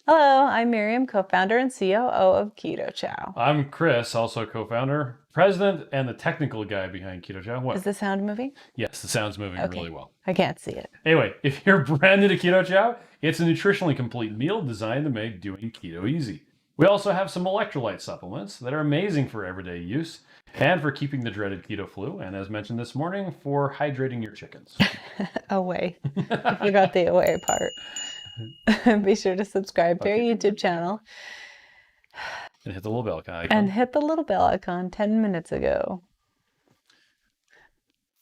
Hello, I'm Miriam, co-founder and COO of Keto Chow. I'm Chris, also co-founder, president, and the technical guy behind Keto Chow. What? Is the sound moving? Yes, the sound's moving really well. I can't see it. Anyway, if you're brand new to Keto Chow, it's a nutritionally complete meal designed to make doing keto easy. We also have some electrolyte supplements that are amazing for everyday use and for keeping the dreaded keto flu, and as mentioned this morning, for hydrating your chickens. Away. I forgot the away part. Be sure to subscribe to our YouTube channel. And hit the little bell icon. And hit the little bell icon 10 minutes ago.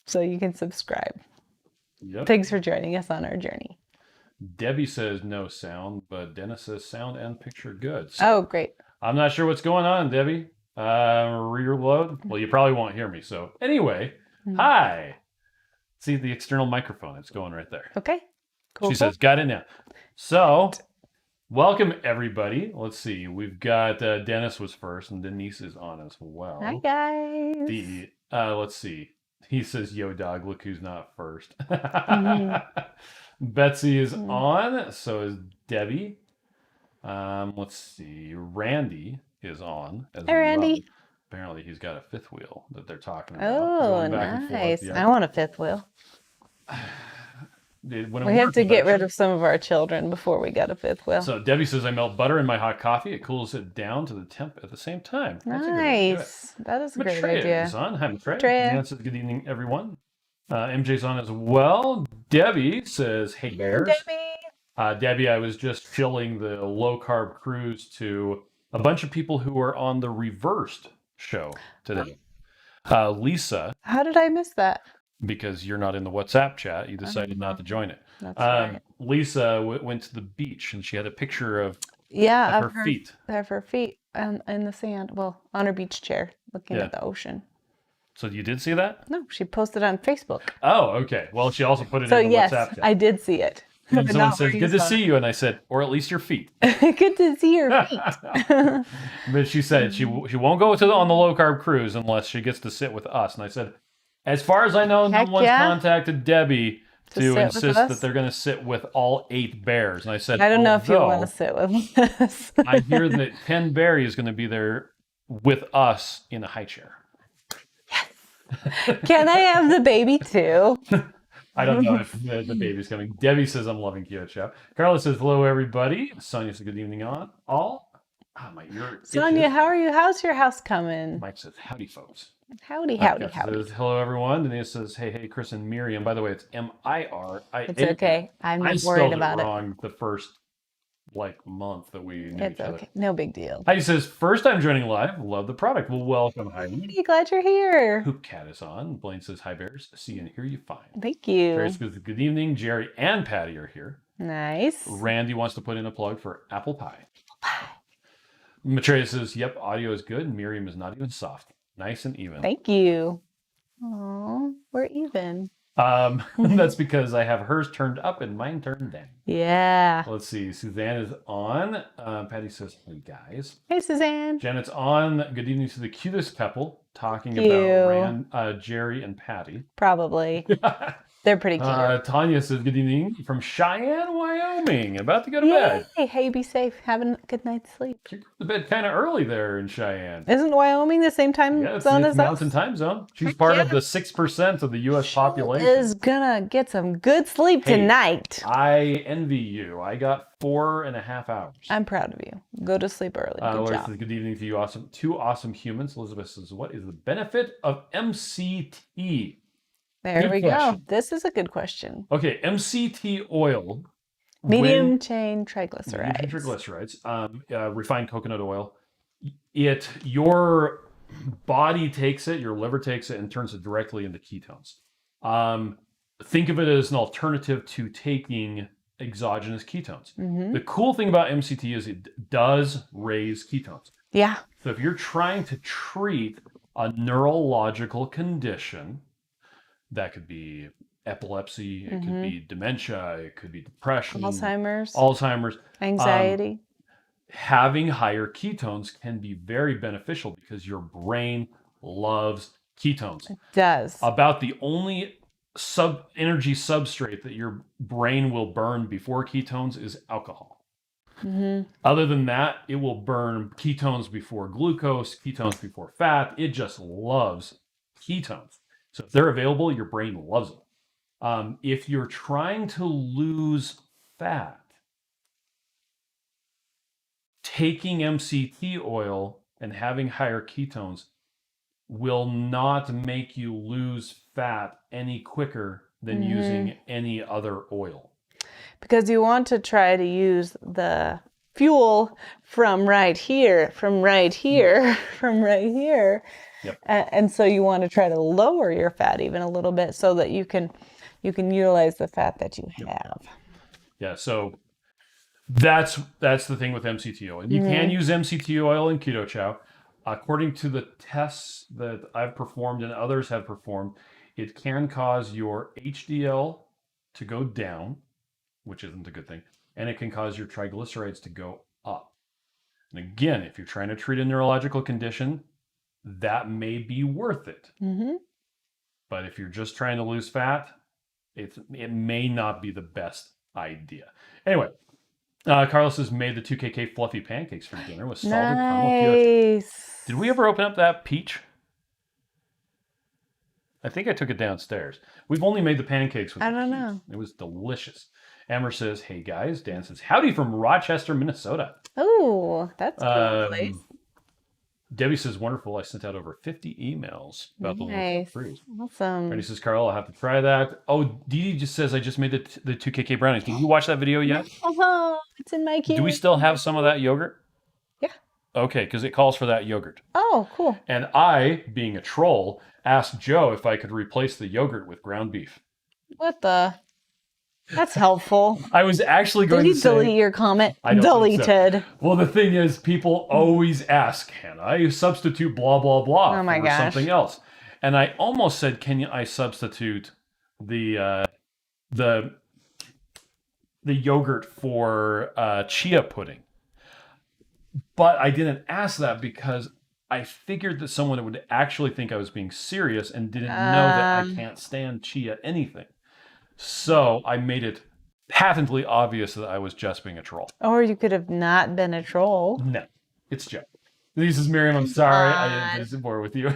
So you can subscribe. Yep. Thanks for joining us on our journey. Debbie says no sound, but Dennis says sound and picture good. So oh, great. I'm not sure what's going on, Debbie. Reload. Well, you probably won't hear me. So anyway, Hi. See the external microphone. It's going right there. Okay. Cool. She says, got it now. So welcome, everybody. Let's see. We've got Dennis was first, and Denise is on as well. Hi, guys. Let's see. He says, yo, dog, look who's not first. Betsy is on. So is Debbie. Let's see. Randy is on as well. Randy. Apparently, he's got a fifth wheel that they're talking about. Oh, nice. I want a fifth wheel. We have to get rid of some of our children before we get a fifth wheel. So Debbie says, I melt butter in my hot coffee. It cools it down to the temp at the same time. That's nice. That is a great idea. Is on. Hi, Maitreya. Says, good evening, everyone. MJ's on as well. Debbie says, hey, bears. Debbie, I was just filling the low-carb cruise to a bunch of people who are on the reversed show today. Lisa. How did I miss that? Because you're not in the WhatsApp chat. You decided not to join it. That's right. Lisa went to the beach and she had a picture of her feet. Of her feet in the sand. Well, on her beach chair looking at the ocean. So you did see that? No, she posted on Facebook. Oh, okay. Well, she also put it in the WhatsApp chat. I did see it. And someone said, good to see you. And I said, or at least your feet. Good to see your feet. But she said she won't go on the low-carb cruise unless she gets to sit with us. And I said, as far as I know, no one's contacted Debbie to insist that they're going to sit with all 8 bears. And I said, I don't know if you want to sit with us. I hear that Ken Berry is going to be there with us in a high chair. Yes. Can I have the baby too? I don't know if the baby's coming. Debbie says, I'm loving Keto Chow. Carla says, hello, everybody. Sonia says, good evening all. Oh, my ear. Sonia, how are you? How's your house coming? Mike says, howdy, folks. Howdy. Says, hello, everyone. Denise says, hey, Chris and Miriam. By the way, it's M-I-R-I-A. It's okay. I'm not worried about it. I spelled it wrong the first month that we knew each other. No big deal. Heidi says, first time joining live. Love the product. Well, welcome, Heidi. Hey, glad you're here. Hoop Cat is on. Blaine says, hi, bears. See and hear you fine. Thank you. Jerry says, good evening. Jerry and Patty are here. Nice. Randy wants to put in a plug for apple pie. Maitreya says, yep, audio is good. Miriam is not even soft. Nice and even. Thank you. Oh, we're even. That's because I have hers turned up and mine turned down. Yeah. Let's see. Suzanne is on. Patty says, hey, guys. Hey, Suzanne. Janet's on. Good evening to the cutest couple talking about Jerry and Patty. Probably. They're pretty cute. Tanya says, good evening from Cheyenne, Wyoming. About to go to bed. Hey, be safe. Have a good night's sleep. She goes to bed kind of early there in Cheyenne. Isn't Wyoming the same time zone as us? Mountain time zone. She's part of the 6% of the U.S. population. Is gonna get some good sleep tonight. I envy you. I got 4.5 hours. I'm proud of you. Go to sleep early. Good job. Says, good evening to you, two awesome humans. Elizabeth says, what is the benefit of MCT? There we go. This is a good question. Okay, MCT oil. Medium chain triglycerides. Medium triglycerides. Refined coconut oil. Your body takes it, your liver takes it, and turns it directly into ketones. Think of it as an alternative to taking exogenous ketones. The cool thing about MCT is it does raise ketones. Yeah. So if you're trying to treat a neurological condition, that could be epilepsy, it could be dementia, it could be depression, Alzheimer's, anxiety. Having higher ketones can be very beneficial because your brain loves ketones. It does. About the only energy substrate that your brain will burn before ketones is alcohol. Other than that, it will burn ketones before glucose, ketones before fat. It just loves ketones. So if they're available, your brain loves them. If you're trying to lose fat, taking MCT oil and having higher ketones will not make you lose fat any quicker than using any other oil. Because you want to try to use the fuel from right here, from right here, from right here. Yep. And so you want to try to lower your fat even a little bit so that you can utilize the fat that you have. Yeah, so that's the thing with MCT oil. You can use MCT oil in Keto Chow. According to the tests that I've performed and others have performed, it can cause your HDL to go down, which isn't a good thing, and it can cause your triglycerides to go up. And again, if you're trying to treat a neurological condition, that may be worth it. But if you're just trying to lose fat, it may not be the best idea. Anyway, Carlos has made the 2KK fluffy pancakes for dinner with salted caramel. Did we ever open up that peach? I think I took it downstairs. We've only made the pancakes with I the don't peach. know. It was delicious. Amber says, hey guys. Dan says, howdy from Rochester, Minnesota. Oh, that's a cool place. Debbie says, wonderful. I sent out over 50 emails about the little freeze. Awesome. Randy says, Carl, I'll have to try that. Oh, Dee Dee just says, I just made the 2KK brownies. Did you watch that video yet? Oh, it's in my queue. Do we still have some of that yogurt? Yeah. Okay, because it calls for that yogurt. Oh, cool. And I, being a troll, asked Joe if I could replace the yogurt with ground beef. What the? That's helpful. I was actually going Did to say... you delete your comment? I don't think so. Deleted. Well, the thing is, people always ask, can I substitute blah, blah, blah for something else? And I almost said, can I substitute the yogurt for chia pudding? But I didn't ask that because I figured that someone would actually think I was being serious and didn't know that I can't stand chia anything. So I made it patently obvious that I was just being a troll. Or you could have not been a troll. No, it's Joe. This is Miriam. I'm sorry I didn't visit more with you.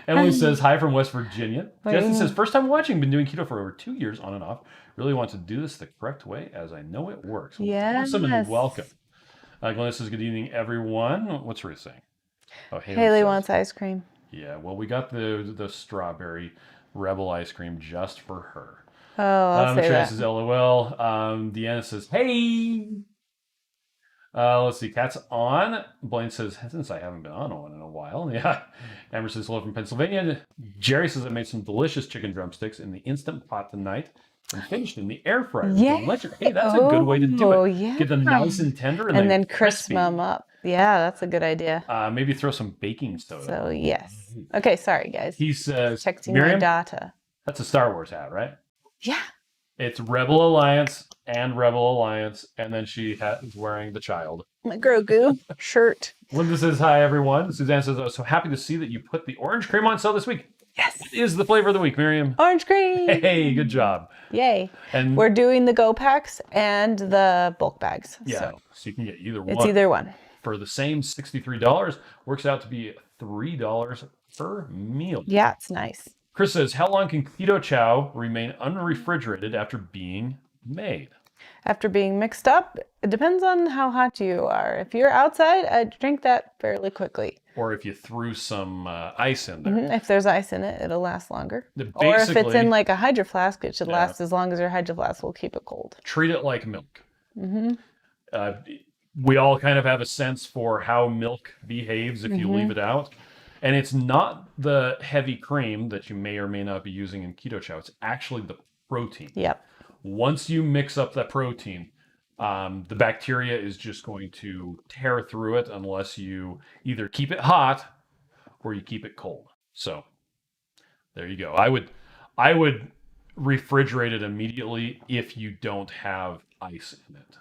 Emily says, hi from West Virginia. Justin says, first time watching, been doing keto for over 2 years on and off. Really want to do this the correct way as I know it works. Yes. Awesome and welcome. Glenn says, good evening, everyone. What's Ruth saying? Oh, Haley wants ice cream. Yeah, well, we got the strawberry Rebel ice cream just for her. Oh, I'll say that. Says LOL. Deanna says, hey. Let's see. Cat's on. Blaine says, since I haven't been on one in a while. Yeah. Amber says, hello from Pennsylvania. Jerry says, I made some delicious chicken drumsticks in the Instant Pot tonight and finished in the air fryer. Yeah. Hey, that's a good way to do it. Yeah. Get them nice and tender and then crisp them up. Yeah, that's a good idea. Maybe throw some baking soda. So, yes. Okay, sorry, guys. He says, texting Miriam, my data. That's a Star Wars hat, right? Yeah. It's Rebel Alliance, and then she is wearing the child. My Grogu shirt. Linda says, hi, everyone. Suzanne says, oh, so happy to see that you put the orange cream on sale this week. Yes. What is the flavor of the week, Miriam? Orange cream. Hey, good job. Yay. And we're doing the Go Packs and the bulk bags. Yeah, so you can get either one. It's either one. For the same $63, works out to be $3 per meal. Yeah, it's nice. Chris says, how long can Keto Chow remain unrefrigerated after being made? After being mixed up, it depends on how hot you are. If you're outside, I'd drink that fairly quickly. Or if you threw some ice in there. If there's ice in it, it'll last longer. Basically, or if it's in like a Hydro Flask, it should last as long as your Hydro Flask will keep it cold. Treat it like milk. We all kind of have a sense for how milk behaves if you leave it out. And it's not the heavy cream that you may or may not be using in Keto Chow. It's actually the protein. Yep. Once you mix up that protein, the bacteria is just going to tear through it unless you either keep it hot or you keep it cold. So there you go. I would refrigerate it immediately if you don't have ice in it.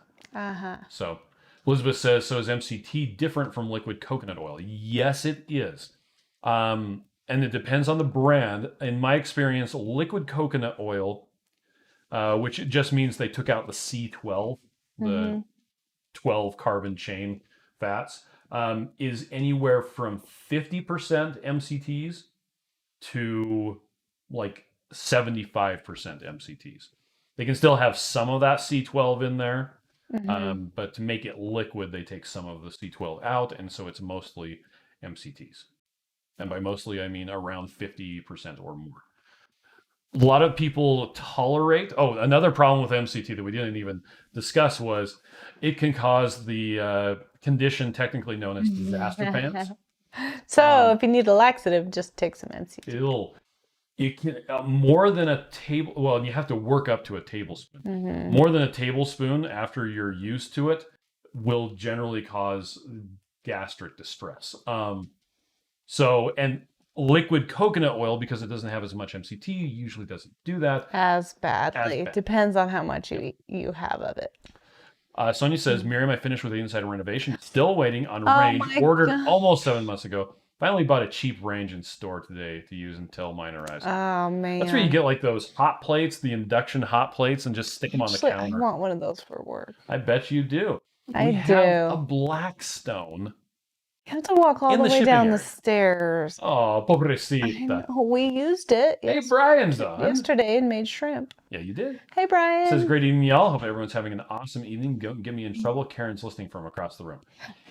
So Elizabeth says, so is MCT different from liquid coconut oil? Yes, it is. And it depends on the brand. In my experience, liquid coconut oil, which just means they took out the C12, the 12 carbon chain fats, is anywhere from 50% MCTs to like 75% MCTs. They can still have some of that C12 in there, but to make it liquid, they take some of the C12 out, and so it's mostly MCTs. And by mostly, I mean around 50% or more. A lot of people tolerate. Oh, another problem with MCT that we didn't even discuss was it can cause the condition technically known as disaster pants. So if you need a laxative, just take some MCT. It can more than a table. Well, you have to work up to a tablespoon. More than a tablespoon after you're used to it will generally cause gastric distress. So, and liquid coconut oil, because it doesn't have as much MCT, usually doesn't do that As badly. Depends on how much you have of it. Sonia says, Miriam, I finished with the inside renovation. Still waiting on range. Ordered almost 7 months ago. Finally bought a cheap range in store today to use until mine arrives. Oh, man. That's where you get like those hot plates, the induction hot plates, and just stick them on the counter. I want one of those for work. I bet you do. I do. Have a Blackstone. You have to walk all the way down the stairs. Oh, pobrecita. We used it. Hey, Brian's on. Yesterday and made shrimp. Yeah, you did. Hey, Brian. Says, great evening, y'all. Hope everyone's having an awesome evening. Don't get me in trouble. Karen's listening from across the room.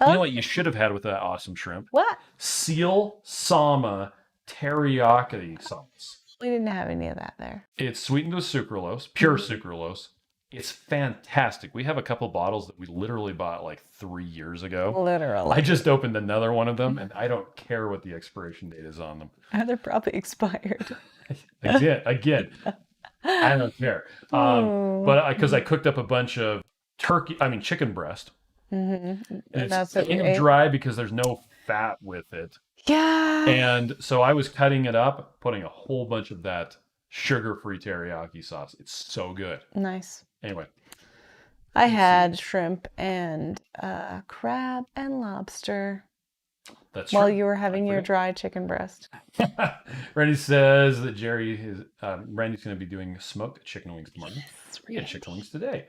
You know what you should have had with that awesome shrimp? What? Seal Sama teriyaki sauce. We didn't have any of that there. It's sweetened with sucralose, pure sucralose. It's fantastic. We have a couple bottles that we literally bought like 3 years ago. Literally. I just opened another one of them, and I don't care what the expiration date is on them. They're probably expired. Again, I don't care. But because I cooked up a bunch of chicken breast. And it's kind of dry because there's no fat with it. Yeah. And so I was cutting it up, putting a whole bunch of that sugar-free teriyaki sauce. It's so good. Nice. Anyway. I had shrimp and crab and lobster. That's while you were having your dry chicken breast. Randy says that Randy's going to be doing smoked chicken wings tomorrow. Yes, we had chicken wings today.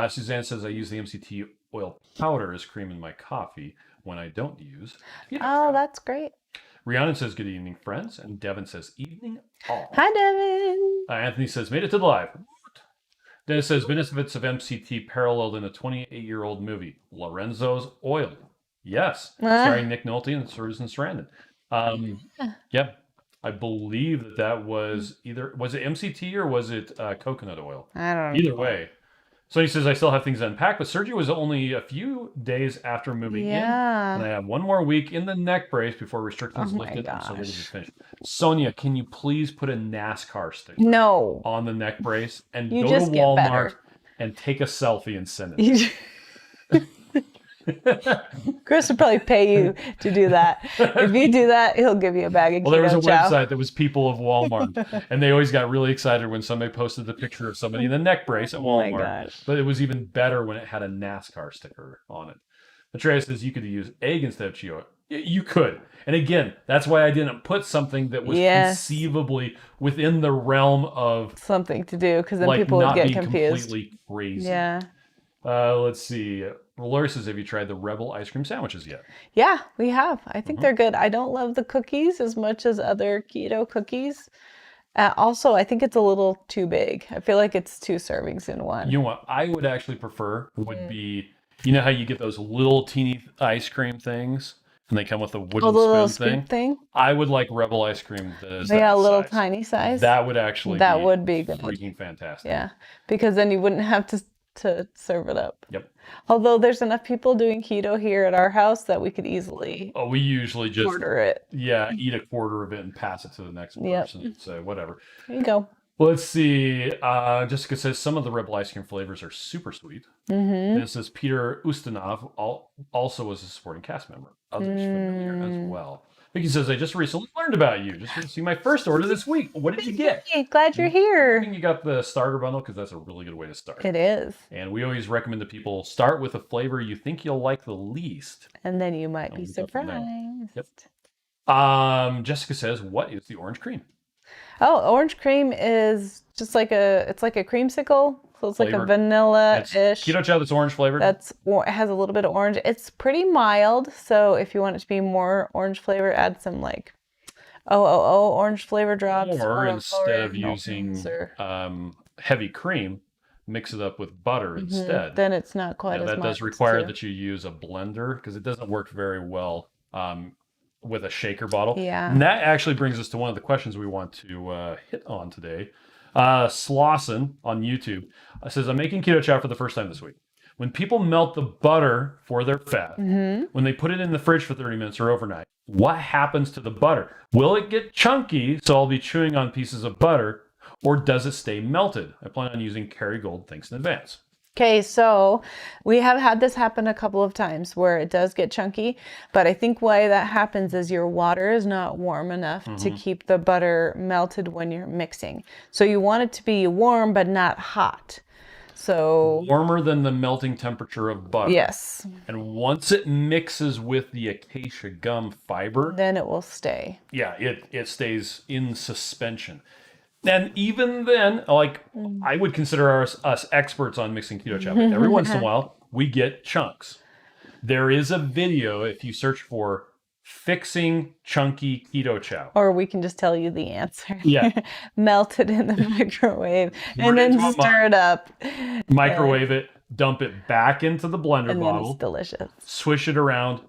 Suzanne says I use the MCT oil powder as cream in my coffee when I don't use. That's great. Rhiannon says good evening, friends, and Devin says evening all. Hi, Devin. Anthony says made it to the live. Dennis says benefits of MCT paralleled in a 28-year-old movie, Lorenzo's Oil. Yes, starring Nick Nolte and Susan Sarandon. Yeah, I believe that was was it MCT or was it coconut oil? I don't know. Either way. So he says, I still have things to unpack, but surgery was only a few days after moving in. And I have one more week in the neck brace before restrictions lifted. And so this is finished. Sonia, can you please put a NASCAR sticker on the neck brace and go to Walmart and take a selfie and send it? Chris would probably pay you to do that. If you do that, he'll give you a bag of Keto Chow. Well, there was a website that was people of Walmart, and they always got really excited when somebody posted the picture of somebody in a neck brace at Walmart. Oh my gosh. But it was even better when it had a NASCAR sticker on it. Atreus says you could use egg instead of chia. You could. And again, that's why I didn't put something that was conceivably within the realm of something to do, because then people would get confused. Completely crazy. Yeah. Let's see. Lori says, have you tried the Rebel ice cream sandwiches yet? Yeah, we have. I think they're good. I don't love the cookies as much as other keto cookies. Also, I think it's a little too big. I feel like it's 2 servings in one. You know what I would actually prefer would be, you know how you get those little teeny ice cream things and they come with a wooden spoon thing? I would like Rebel ice cream. They got a little tiny size. That would actually would be good. Freaking fantastic. Yeah, because then you wouldn't have to serve it up. Yep. Although there's enough people doing keto here at our house that we could easily we usually just order it. Yeah, eat a quarter of it and pass it to the next person. So whatever. There you go. Let's see. Jessica says some of the Rebel ice cream flavors are super sweet. And it says Peter Ustinov also was a supporting cast member. Others familiar as well. Vicky says, I just recently learned about you. Just received my first order this week. What did you get? Glad you're here. I think you got the starter bundle because that's a really good way to start. It is. And we always recommend that people start with a flavor you think you'll like the least. And then you might be surprised. Yep. Jessica says, what is the orange cream? Oh, orange cream is just like it's like a creamsicle. So it's like a flavored. It's vanilla-ish. Keto Chow that's orange flavored. It has a little bit of orange. It's pretty mild, so if you want it to be more orange flavor, add some like orange flavor drops. Or instead of Nolans using or heavy cream, mix it up with butter instead. then it's not quite Now, as that mild does require too. that you use a blender because it doesn't work very well with a shaker bottle. Yeah. And that actually brings us to one of the questions we want to hit on today. Slawson on YouTube says, I'm making keto chow for the first time this week. When people melt the butter for their fat, when they put it in the fridge for 30 minutes or overnight, what happens to the butter? Will it get chunky so I'll be chewing on pieces of butter, or does it stay melted? I plan on using Kerry Gold. Thanks in advance. Okay, so we have had this happen a couple of times where it does get chunky, but I think why that happens is your water is not warm enough to keep the butter melted when you're mixing. So you want it to be warm but not hot. So Warmer than the melting temperature of butter. yes, And once it mixes with the acacia gum fiber, then it will stay. yeah, it stays in suspension. And even then, like I would consider us experts on mixing keto chow. But every once in a while, we get chunks. There is a video if you search for fixing chunky keto chow. Or we can just tell you the answer. Yeah. Melt it in the microwave Pour and it then into a stir it up. Microwave it, dump it back into the blender And then it's bottle, delicious. swish it around,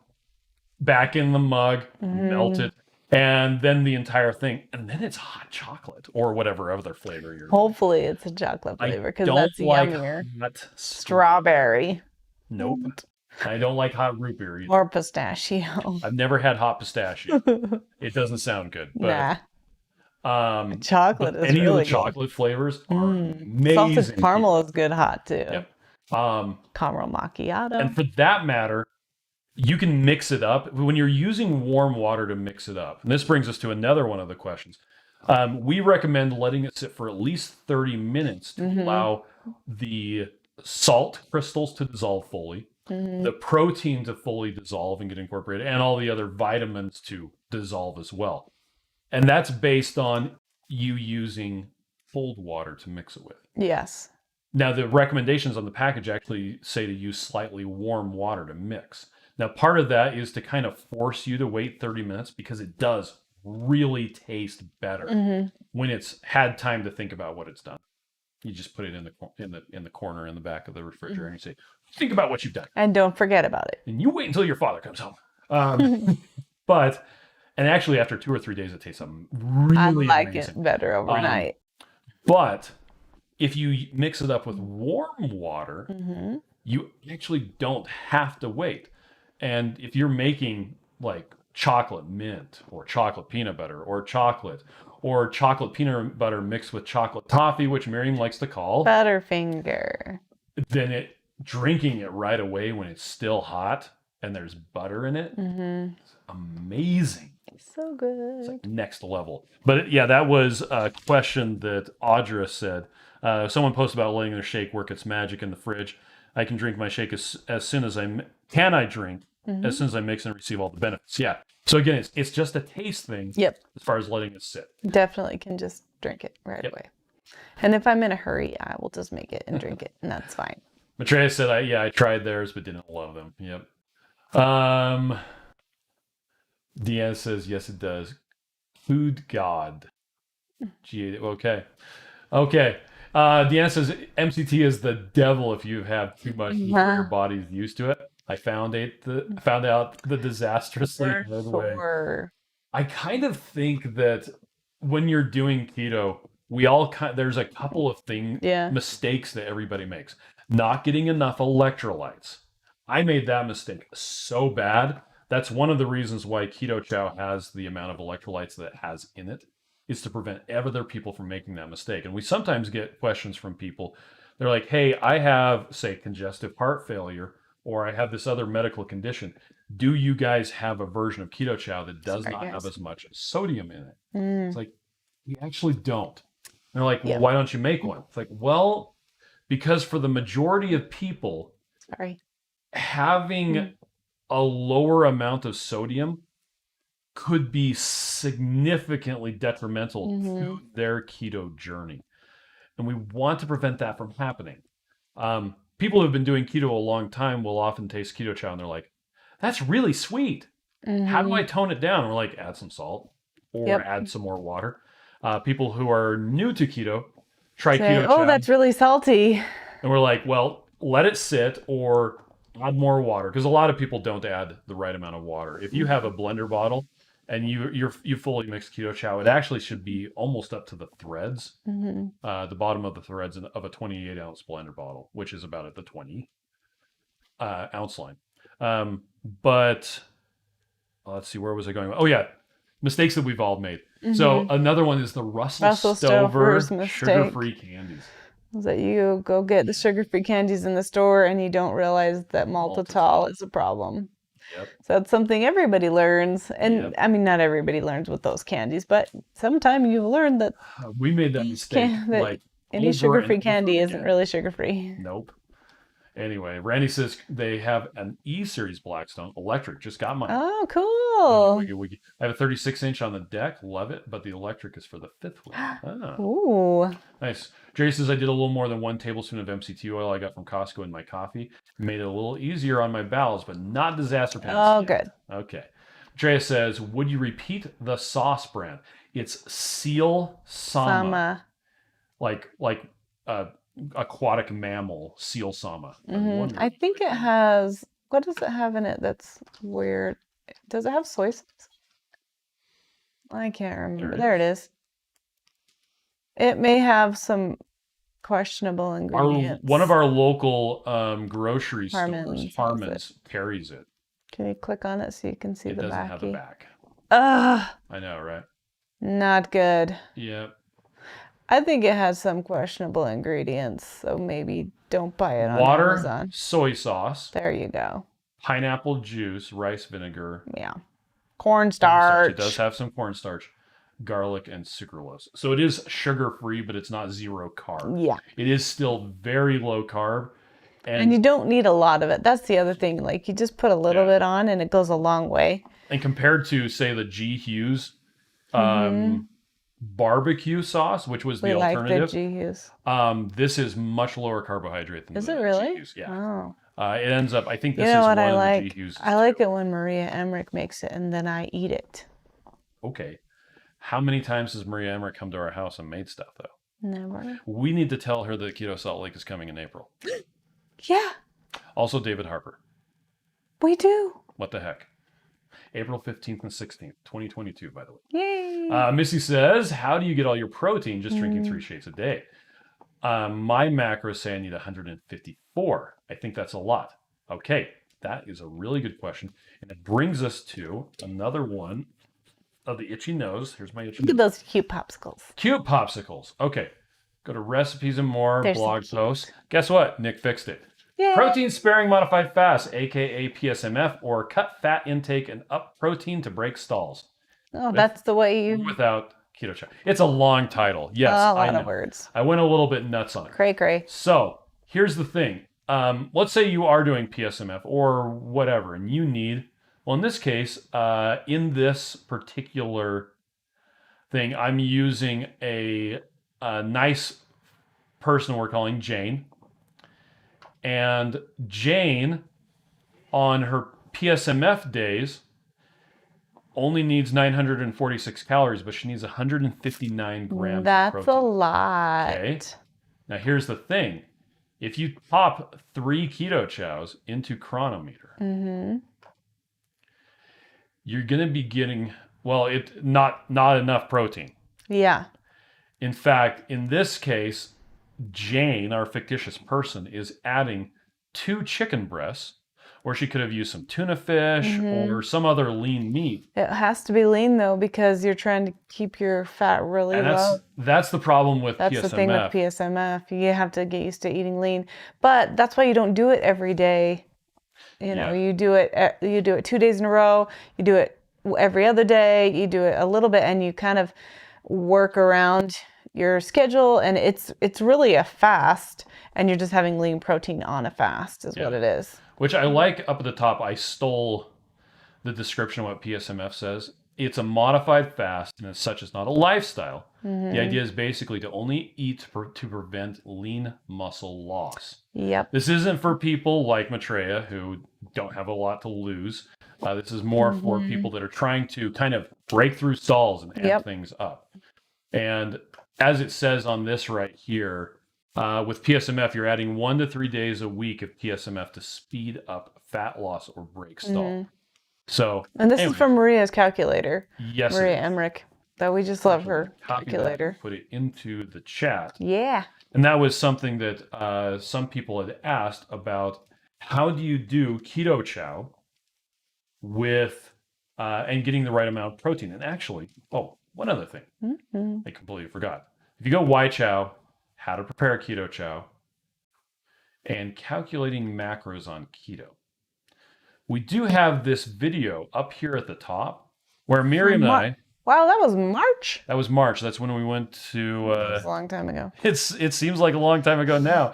back in the mug, melt it, and then the entire thing. And then it's hot chocolate or whatever other flavor you're. Hopefully it's a chocolate flavor because don't that's like yummier. hot Strawberry Nope. I don't like hot root beer either. or pistachio. I've never had hot pistachio. It doesn't sound good. But Chocolate is any really of the chocolate flavors are amazing. Salted caramel is good hot too. Yep. Caramel macchiato. And for that matter, you can mix it up when you're using warm water to mix it up. And this brings us to another one of the questions. We recommend letting it sit for at least 30 minutes to allow the salt crystals to dissolve fully, the protein to fully dissolve and get incorporated, and all the other vitamins to dissolve as well. And that's based on you using cold water to mix it with. Yes. Now, the recommendations on the package actually say to use slightly warm water to mix. Now, part of that is to kind of force you to wait 30 minutes because it does really taste better when it's had time to think about what it's done. You just put it in the corner in the back of the refrigerator and you say, think about what you've done. And don't forget about it. And you wait until your father comes home. And actually after 2 or 3 days, it tastes really I like amazing. it better overnight. But if you mix it up with warm water, you actually don't have to wait. And if you're making like chocolate mint or chocolate peanut butter or chocolate peanut butter mixed with chocolate toffee, which Miriam likes to call Butterfinger. then drinking it right away when it's still hot and there's butter in it, it's amazing. So good. It's like next level. But yeah, that was a question that Audra said. Someone posted about letting their shake work its magic in the fridge. I can drink my shake as soon as I drink as soon as I mix and receive all the benefits. Yeah. So again, it's just a taste thing. Yep. As far as letting it sit. Definitely can just drink it right away. And if I'm in a hurry, I will just make it and drink it, and that's fine. Matreya said, I tried theirs but didn't love them. Yep. Deanna says, yes, it does. Food God. Okay. Deanna says, MCT is the devil if you have too much before your body's used to it. I found out the disastrously hard way. I kind of think that when you're doing keto, there's a couple of mistakes that everybody makes. Not getting enough electrolytes. I made that mistake so bad. That's one of the reasons why Keto Chow has the amount of electrolytes that it has in it, is to prevent other people from making that mistake. And we sometimes get questions from people. They're like, hey, I have, say, congestive heart failure, or I have this other medical condition. Do you guys have a version of Keto Chow that does not have as much sodium in it? It's like, we actually don't. And they're like, well, why don't you make one? It's like, well, because for the majority of people, having a lower amount of sodium could be significantly detrimental to their keto journey. And we want to prevent that from happening. People who have been doing keto a long time will often taste Keto Chow and they're like, that's really sweet. How do I tone it down? And we're like, add some salt or add some more water. People who are new to keto try Keto Chow. Oh, that's really salty. And we're like, well, let it sit or add more water. Because a lot of people don't add the right amount of water. If you have a blender bottle and you fully mixed Keto Chow, it actually should be almost up to the threads, the bottom of the threads of a 28-ounce blender bottle, which is about at the 20 ounce line. But let's see, where was I going? Oh yeah, mistakes that we've all made. So another one is the Russell Stover sugar-free candies. That you go get the sugar-free candies in the store and you don't realize that maltitol is a problem. Yep. So it's something everybody learns. And I mean, not everybody learns with those candies, but sometime you've learned that we made that mistake. Like any sugar-free candy isn't really sugar-free. Nope. Anyway, Randy says they have an E-Series Blackstone electric. Just got mine. Oh, cool. I have a 36-inch on the deck. Love it. But the electric is for the fifth wheel. Ooh. Nice. Jerry says I did a little more than 1 tablespoon of MCT oil I got from Costco in my coffee. Made it a little easier on my bowels, but not disaster pants. Oh, good. Okay. Drea says, would you repeat the sauce brand? It's Seal Sama. Like aquatic mammal Seal Sama. I think it has, what does it have in it that's weird? Does it have soy sauce? I can't remember. There it is. It may have some questionable ingredients. One of our local grocery stores, Harmon's, carries it. Can you click on it so you can see the back? It doesn't have the back. Ugh. I know, right? Not good. Yep. I think it has some questionable ingredients, so maybe don't buy it on Amazon. Water, soy sauce. There you go. Pineapple juice, rice vinegar. Yeah. Cornstarch. It does have some cornstarch, garlic, and sucralose. So it is sugar-free, but it's not zero carb. Yeah. It is still very low carb. And you don't need a lot of it. That's the other thing. Like, you just put a little bit on, and it goes a long way. And compared to, say, the G. Hughes barbecue sauce, which was the alternative. Like the G. Hughes. This is much lower carbohydrate than Is it really? G. Hughes. Yeah. Oh. It ends up, I think this is one what I of like? the G. Hughes. I like it when Maria Emmerich makes it, and then I eat it. Okay. How many times has Maria Emmerich come to our house and made stuff, though? Never. We need to tell her that Keto Salt Lake is coming in April. Yeah. Also, David Harper. We do. What the heck? April 15th and 16th, 2022, by the way. Yay. Missy says, how do you get all your protein just drinking 3 shakes a day? My macros say I need 154. I think that's a lot. Okay, that is a really good question. And it brings us to another one of the itchy nose. Here's my itchy nose. Look at those cute popsicles. Cute popsicles. Okay, go to recipes and more, They're blog so posts. Guess what? Nick fixed it. Yay. Protein sparing modified fast, aka PSMF, or cut fat intake and up protein to break stalls. Oh, that's the way you... Without Keto Chow. It's a long title. Yes, a lot of words. I went a little bit nuts on it. Cray. So here's the thing. Let's say you are doing PSMF or whatever, and you need, well, in this case, in this particular thing, I'm using a nice person we're calling Jane. And Jane, on her PSMF days, only needs 946 calories, but she needs 159 grams That's of protein. a lot. Okay. Now here's the thing. If you pop 3 Keto Chows into Chronometer, you're going to be getting, well, not enough protein. Yeah. In fact, in this case, Jane, our fictitious person, is adding 2 chicken breasts, or she could have used some tuna fish or some other lean meat. It has to be lean, though, because you're trying to keep your fat really low. That's the problem with PSMF. That's the thing with PSMF. You have to get used to eating lean. But that's why you don't do it every day. You do it 2 days in a row. You do it every other day. You do it a little bit, and you kind of work around your schedule, and it's really a fast, and you're just having lean protein on a fast is what it is. Which I like. Up at the top, I stole the description of what PSMF says. it's a modified fast, and as such, it's not a lifestyle. The idea is basically to only eat to prevent lean muscle loss. Yep. This isn't for people like Maitreya who don't have a lot to lose. This is more for people that are trying to kind of break through stalls and amp things up. And as it says on this right here, with PSMF, you're adding 1 to 3 days a week of PSMF to speed up fat loss or break stall. So, and this is from Maria's calculator. Yes, Maria Emmerich. That we just love her calculator. Put it into the chat. Yeah. And that was something that some people had asked about. How do you do Keto Chow with and getting the right amount of protein? And actually, one other thing I completely forgot. If you go Why Chow, how to prepare Keto Chow, and calculating macros on keto. We do have this video up here at the top where Miriam and I. Wow, that was March. That was March. That's when we went to. That was a long time ago. It seems like a long time ago now.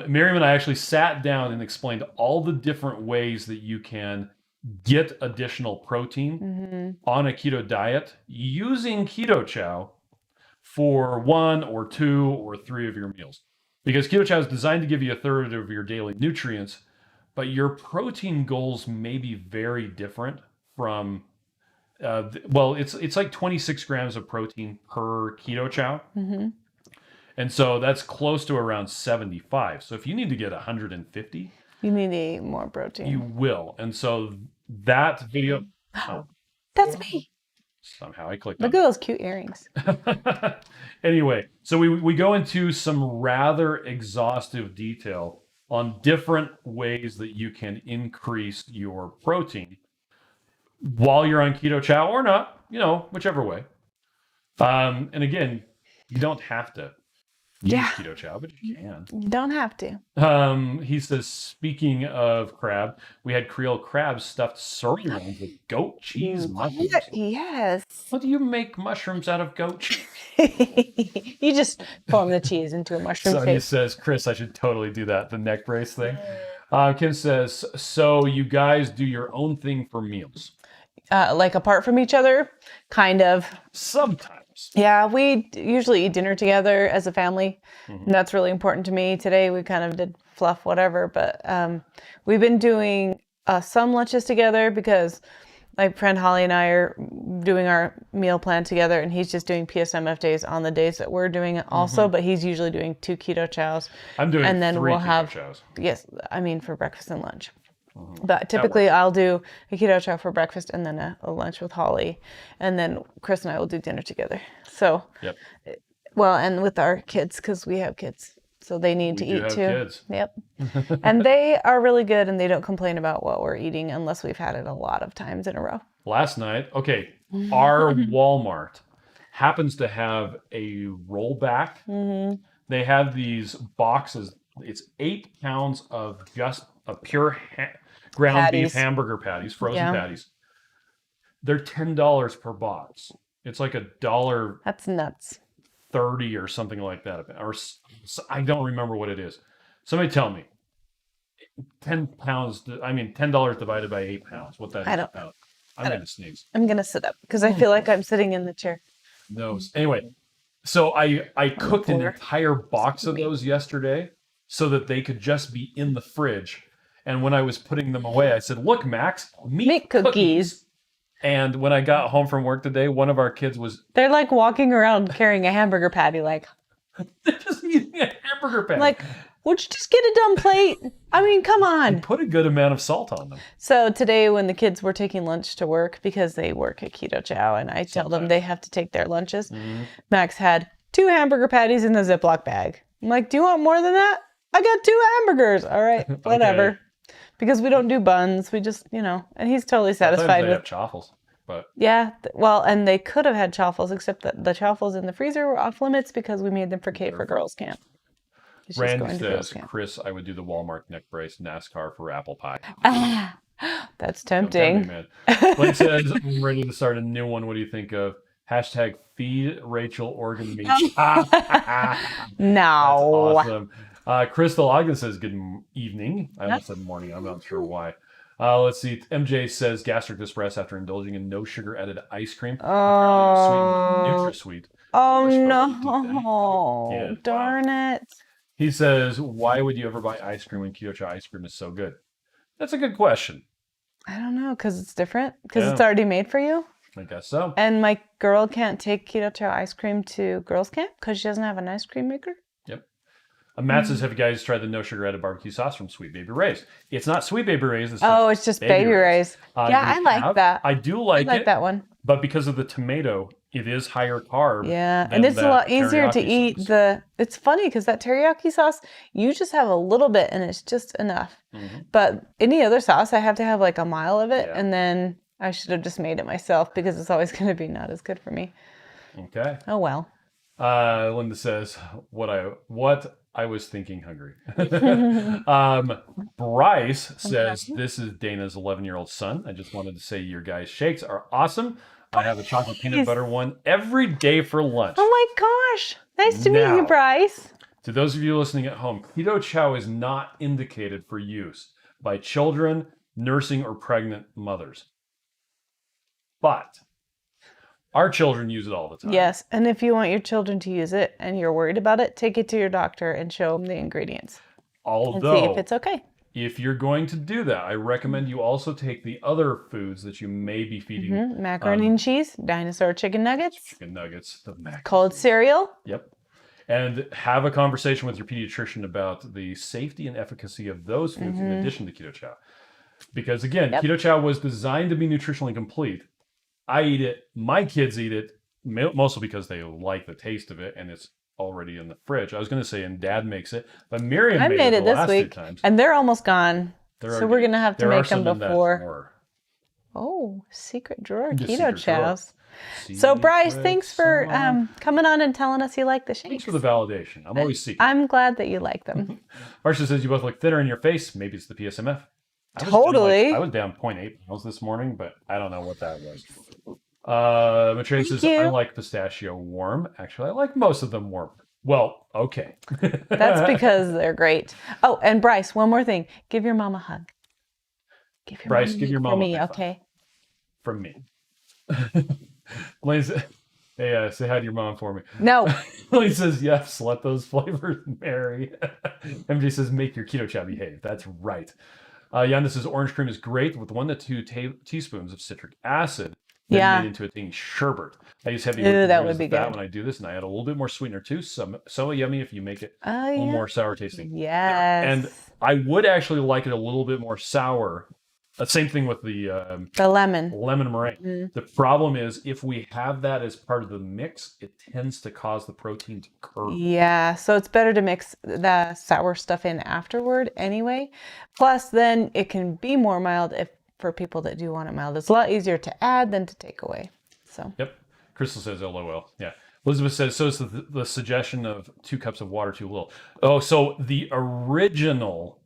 Miriam and I actually sat down and explained all the different ways that you can get additional protein on a keto diet using Keto Chow for 1 or 2 or 3 of your meals. Because Keto Chow is designed to give you a third of your daily nutrients, but your protein goals may be very different from, it's like 26 grams of protein per Keto Chow. And so that's close to around 75. So if you need to get 150, you need to eat more protein. You will. And so that video. That's me. Somehow I clicked Look at those cute earrings. Anyway, so we go into some rather exhaustive detail on different ways that you can increase your protein while you're on Keto Chow or not, whichever way. And again, you don't have to use Keto Chow, but you can. You don't have to. He says, speaking of crab, we had Creole crabs stuffed sorghum with goat cheese mushrooms. Yes. What do you make mushrooms out of goat cheese? You just form the cheese into a mushroom Sonia shape. says, Chris, I should totally do that, the neck brace thing. Kim says, so you guys do your own thing for meals? Like apart from each other? Kind of. Sometimes. Yeah, we usually eat dinner together as a family. And that's really important to me. Today we kind of did fluff, whatever, but we've been doing some lunches together because my friend Holly and I are doing our meal plan together, and he's just doing PSMF days on the days that we're doing it also, but he's usually doing 2 Keto Chows. I'm doing and then 3 we'll Keto have, Chows. Yes, I mean for breakfast and lunch. But typically I'll do a Keto Chow for breakfast and then a lunch with Holly. And then Chris and I will do dinner together. So, well, and with our kids, because we have kids. So they need to eat too. Kids. Yep. And they are really good, and they don't complain about what we're eating unless we've had it a lot of times in a row. Last night, our Walmart happens to have a rollback. They have these boxes. It's 8 pounds of just a pure ground beef hamburger patties, frozen patties. They're $10 per box. It's like $1. That's nuts. 30 or something like that, or I don't remember what it is. Somebody tell me. 10 pounds. I mean, $10 divided by 8 pounds. What that is about? I'm going to sneeze. I'm going to sit up because I feel like I'm sitting in the chair. No. Anyway, so I cooked an entire box of those yesterday so that they could just be in the fridge. And when I was putting them away, I said, "Look, Max, meat cookies." And when I got home from work today, one of our kids they're like walking around carrying a hamburger patty, like they're just eating a hamburger patty. Like, would you just get a dumb plate? I mean, come on. And put a good amount of salt on them. So today when the kids were taking lunch to work, because they work at Keto Chow, and I tell them they have to take their lunches, Max had 2 hamburger patties in a Ziploc bag. I'm like, do you want more than that? I got 2 hamburgers. All right, whatever. Okay. Because we don't do buns. We just, and he's totally satisfied with. Have chaffles, but. Yeah, well, and they could have had chaffles, except that the chaffles in the freezer were off limits because we made them for Kate for girls camp. Randy says, Chris, I would do the Walmart neck brace, NASCAR for apple pie. That's tempting. Man. Blake says, I'm ready to start a new one. What do you think of? # feed Rachel organ meat. No. That's awesome. Crystal Ogden says, good evening. I almost said morning. I'm not sure why. Let's see. MJ says gastric distress after indulging in no sugar added ice cream. Oh, NutraSweet. oh We're supposed to do no. that. Yeah, Darn it. He says, why would you ever buy ice cream when Keto Chow ice cream is so good? That's a good question. I don't know, because it's different? Because Yeah. it's already made for you? I guess so. And my girl can't take Keto Chow ice cream to girls' camp because she doesn't have an ice cream maker? Yep. Matt says, have you guys tried the no sugar added barbecue sauce from Sweet Baby Ray's? It's not Sweet Baby Ray's. It's just Baby Ray's. Yeah, I like that. I do like I like it, that one. but because of the tomato, it is higher carb. Yeah, and it's a lot easier to eat it's funny because that teriyaki sauce, you just have a little bit and it's just enough. But any other sauce, I have to have like a mile of it, and then I should have just made it myself because it's always going to be not as good for me. Okay. Oh, well. Linda says, what I was thinking hungry. Bryce says, this is Dana's 11-year-old son. I just wanted to say your guys' shakes are awesome. I have a chocolate peanut butter one every day for lunch. Oh my gosh. Nice to meet you, Bryce. To those of you listening at home, Keto Chow is not indicated for use by children, nursing, or pregnant mothers. But our children use it all the time. Yes, and if you want your children to use it and you're worried about it, take it to your doctor and show them the ingredients. Although, and see if it's okay. If you're going to do that, I recommend you also take the other foods that you may be feeding. Macaroni and cheese, dinosaur chicken nuggets. Cold cereal. Yep. And have a conversation with your pediatrician about the safety and efficacy of those foods in addition to Keto Chow. Because again, Keto Chow was designed to be nutritionally complete. I eat it. My kids eat it mostly because they like the taste of it and it's already in the fridge. I was going to say, and Dad makes it, but Miriam made it this week, and they're almost gone. So we're going to have to make them before. Oh, secret drawer Keto Chows. So Bryce, thanks for coming on and telling us you like the shakes. Thanks for the validation. I'm always seeking. I'm glad that you like them. Marsha says you both look thinner in your face. Maybe it's the PSMF. Totally. I was down 0.8 pounds this morning, but I don't know what that was. Matrix says, I like pistachio warm. Actually, I like most of them warm. Well, okay. That's because they're great. Oh, and Bryce, one more thing. Give your mom a hug. Give your mom a hug. Okay. From me. Blaine says, hey, say hi to your mom for me. No. Blaine says, yes, let those flavors marry. MJ says, make your Keto Chow behave. That's right. Yanda says, orange cream is great with 1 to 2 teaspoons of citric acid. Made into a tiny sherbet. I use heavy that would be good when I do this, and I add a little bit more sweetener too. So yummy if you make it a little more sour tasting. Yes. And I would actually like it a little bit more sour. Same thing with the lemon meringue. The problem is if we have that as part of the mix, it tends to cause the protein to curdle. Yeah, so it's better to mix the sour stuff in afterward anyway. Plus, then it can be more mild for people that do want it mild. It's a lot easier to add than to take away. So. Yep. Crystal says LOL. Yeah. Elizabeth says, so is the suggestion of 2 cups of water too little. Oh, so the original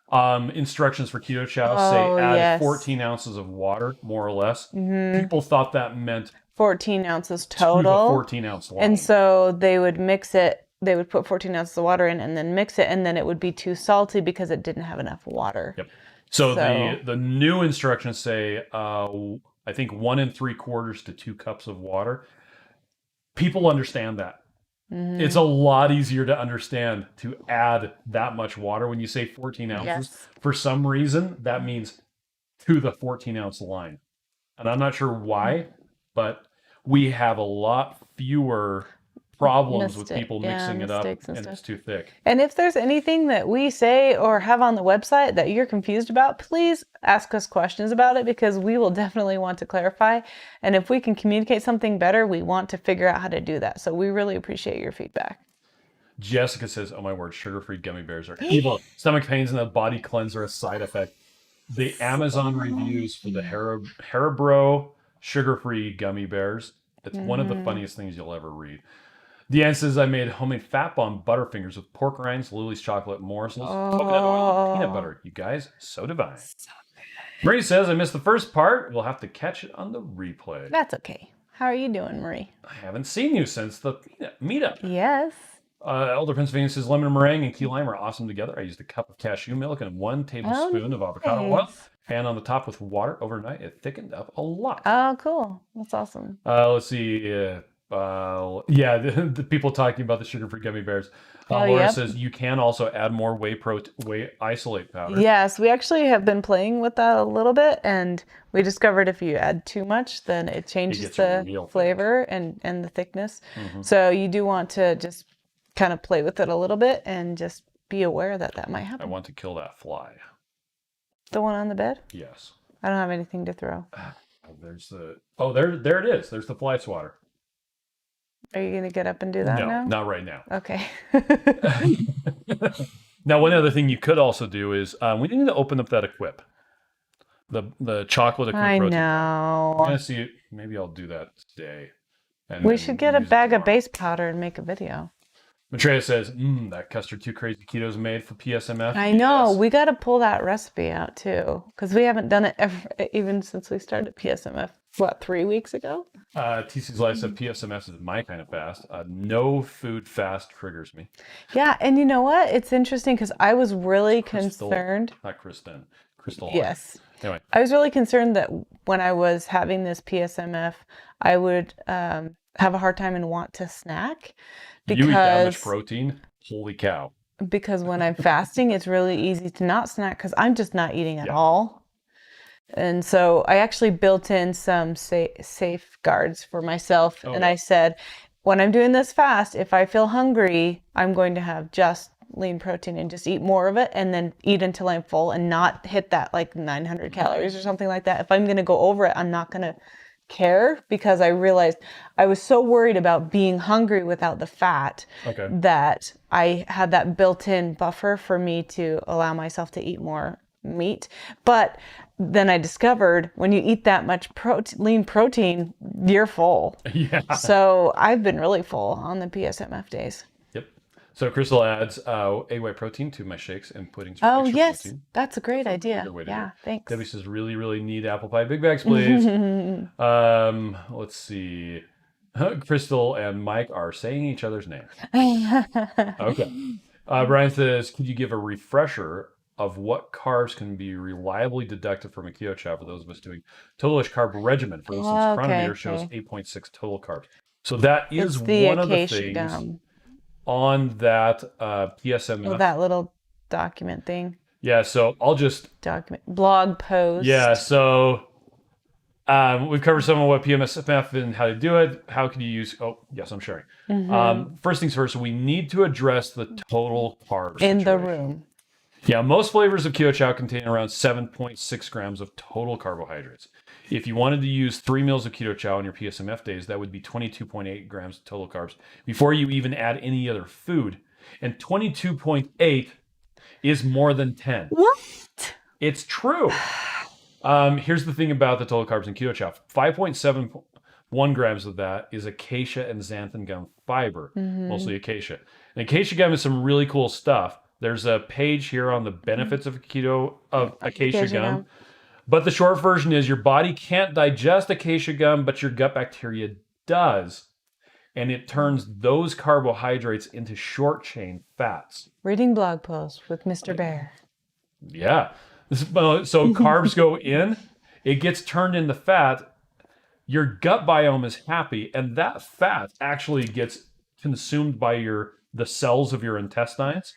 instructions for Keto Chow say add 14 ounces of water, more or less. People thought that meant 14 ounces total. To the 14 ounce line. And so they would mix it. They would put 14 ounces of water in and then mix it, and then it would be too salty because it didn't have enough water. Yep. So the new instructions say, I think 1 3/4 to 2 cups of water. People understand that. It's a lot easier to understand to add that much water when you say 14 ounces. Yes. For some reason, that means to the 14 ounce line. And I'm not sure why, but we have a lot fewer problems with people mixing it up and it's too thick. And if there's anything that we say or have on the website that you're confused about, please ask us questions about it because we will definitely want to clarify. And if we can communicate something better, we want to figure out how to do that. So we really appreciate your feedback. Jessica says, oh my word, sugar-free gummy bears are evil. Stomach pains and a body cleanser are a side effect. The Amazon reviews for the Haribo sugar-free gummy bears. It's one of the funniest things you'll ever read. Deanne says, I made homemade fat bomb Butterfingers with pork rinds, Lily's chocolate morsels, coconut oil, and peanut butter. You guys, so divine. So Marie says, I missed the first part. We'll have to catch it on the replay. That's okay. How are you doing, Marie? I haven't seen you since the meetup. Yes. Elder Pennsylvania says lemon meringue and key lime are awesome together. I used a cup of cashew milk and 1 tablespoon of avocado oil, nice. and on the top with water overnight. It thickened up a lot. Oh, cool. That's awesome. Let's see. Yeah, the people talking about the sugar-free gummy bears. Oh, Laura yep. says you can also add more whey isolate powder. Yes, we actually have been playing with that a little bit, and we discovered if you add too much, then it changes gets the real thick. flavor and the thickness. So you do want to just kind of play with it a little bit and just be aware that that might I happen. want to kill that fly. The one on the bed? Yes. I don't have anything to throw. There's the. Oh, there it is. There's the fly swatter. Are you going to get up and do that No, now? not right now. Okay. Now, one other thing you could also do is we need to open up that Equip. The chocolate Equip I protein. know. I'm gonna see. Maybe I'll do that today. And We then should get a use it bag of tomorrow. base powder and make a video. Maitreya says, that custard too crazy ketos made for PSMF. I know. Yes. We got to pull that recipe out too, because we haven't done it ever, even since we started PSMF. What, 3 weeks ago? TC's Life said PSMF is my kind of fast. No food fast triggers me. Yeah, and you know what? It's interesting because I was really Crystal- concerned. Not Kristen. Crystal. Yes. Anyway, I was really concerned that when I was having this PSMF, I would have a hard time and want to snack you eat that much because protein? Holy cow. when I'm fasting, it's really easy to not snack because I'm just not eating at all. And so I actually built in some safeguards for myself. And I said, when I'm doing this fast, if I feel hungry, I'm going to have just lean protein and just eat more of it and then eat until I'm full and not hit that like 900 calories or something like that. If I'm going to go over it, I'm not going to care because I realized I was so worried about being hungry without the fat that I had that built-in buffer for me to allow myself to eat more meat. But then I discovered when you eat that much lean protein, you're full. Yeah. So I've been really full on the PSMF days. Yep. So Crystal adds egg white protein to my shakes and puddings. For Oh, extra yes. protein. That's a great idea. Good way to do Yeah, it. thanks. Debbie says, really, really need apple pie big bags, please. Let's see. Crystal and Mike are saying each other's names. Okay. Brian says, could you give a refresher of what carbs can be reliably deducted from a Keto Chow for those of us doing totalish carb regimen? For instance, Chronometer shows 8.6 total carbs. So that is one of the Acacia things Gum. on that PSMF. Oh, that little document thing. Yeah, so I'll just... Blog post. Yeah, so we've covered some of what PSMF and how to do it. How can you use... Oh, yes, I'm sharing. First things first, we need to address the total carbs in situation. the room. Yeah, most flavors of Keto Chow contain around 7.6 grams of total carbohydrates. If you wanted to use 3 meals of Keto Chow on your PSMF days, that would be 22.8 grams of total carbs before you even add any other food. And 22.8 is more than 10. What? It's true. Here's the thing about the total carbs in Keto Chow. 5.71 grams of that is acacia and xanthan gum fiber, mostly acacia. And acacia gum is some really cool stuff. There's a page here on the benefits of acacia gum. But the short version is your body can't digest acacia gum, but your gut bacteria does. And it turns those carbohydrates into short chain fats. Reading blog posts with Mr. Bear. Yeah. So carbs go in, it gets turned into fat. Your gut biome is happy, and that fat actually gets consumed by the cells of your intestines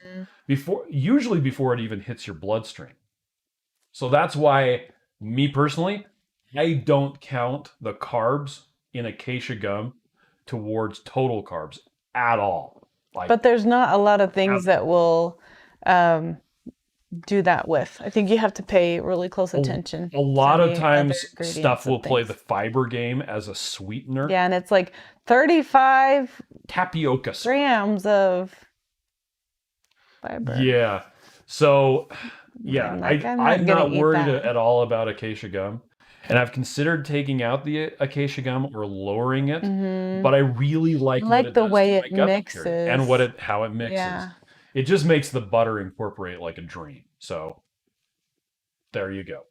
usually before it even hits your bloodstream. So that's why, me personally, I don't count the carbs in acacia gum towards total carbs at all. But there's not a lot of things that will do that with. I think you have to pay really close attention. A lot of times stuff will play the fiber game as a sweetener. Yeah, and it's like 35 tapioca grams of fiber. Yeah. So, yeah, I'm not worried that. at all about acacia gum. And I've considered taking out the acacia gum or lowering it, but I really like the way it mixes and how it mixes. Yeah. It just makes the butter incorporate like a dream. So there you go.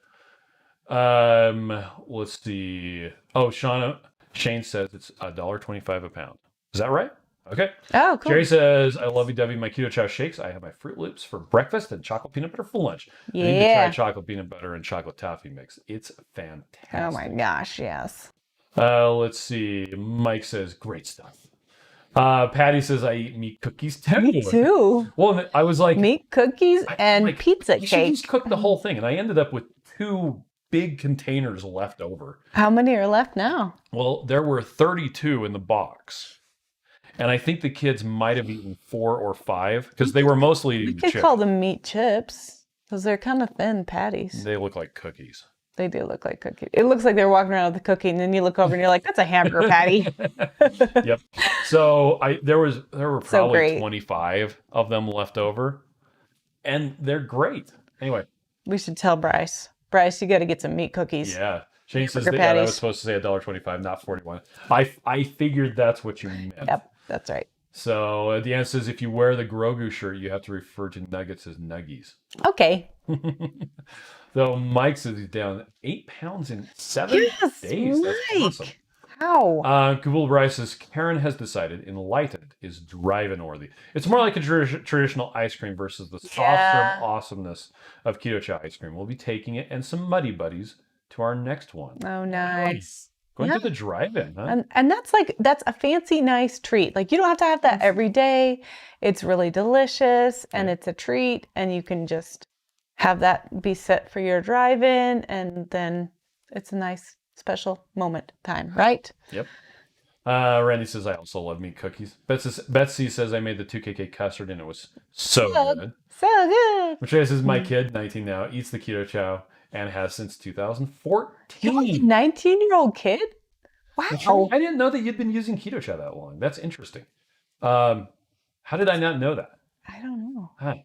Let's see. Oh, Shane says it's $1.25 a pound. Is that right? Okay. Oh, cool. Jerry says, I lovey-dovey my Keto Chow shakes. I have my Fruit Loops for breakfast and chocolate peanut butter for lunch. I need to try Yeah. chocolate peanut butter and chocolate toffee mix. It's fantastic. Oh my gosh, yes. Let's see. Mike says, great stuff. Patty says, I eat meat cookies too. Me too. Well, I was like, Meat cookies and like, pizza you should cake. just cook the whole thing. And I ended up with 2 big containers left over. How many are left now? Well, there were 32 in the box. And I think the kids might have eaten 4 or 5 because they were mostly We eating could chips. call them meat chips because they're kind of thin patties. They look like cookies. They do look like cookies. It looks like they're walking around with a cookie, and then you look over and you're like, "That's a hamburger patty." Yep. So there were probably great. 25 of them left over, and they're great. Anyway, We should tell Bryce. Bryce, you got to get some meat cookies. yeah. Shane says Hamburger that I was patties. supposed to say $1.25, not 41. I figured that's what you meant. Yep, that's right. So Deanne says if you wear the Grogu shirt, you have to refer to nuggets as nuggies. Okay. Though Mike says he's down 8 pounds in 7 Yes, days. That's Mike. awesome. How? Kabul Bryce says Karen has decided enlightened is drive-in worthy. It's more like a traditional ice cream versus the soft serve awesomeness of Keto Chow ice cream. We'll be taking it and some Muddy Buddies to our next one. Oh, nice. Going to the drive-in, huh? And that's a fancy, nice treat. Like, you don't have to have that every day. It's really delicious and it's a treat, and you can just have that be set for your drive-in, and then it's a nice special moment time, right? Yep. Randy says I also love meat cookies. Betsy says I made the 2KK custard and it was so good. So good. Matraya says my kid, 19 now, eats the Keto Chow and has since 2014. You have a 19-year-old kid? Wow. I didn't know that you'd been using Keto Chow that long. That's interesting. How did I not know that? I don't know. Huh.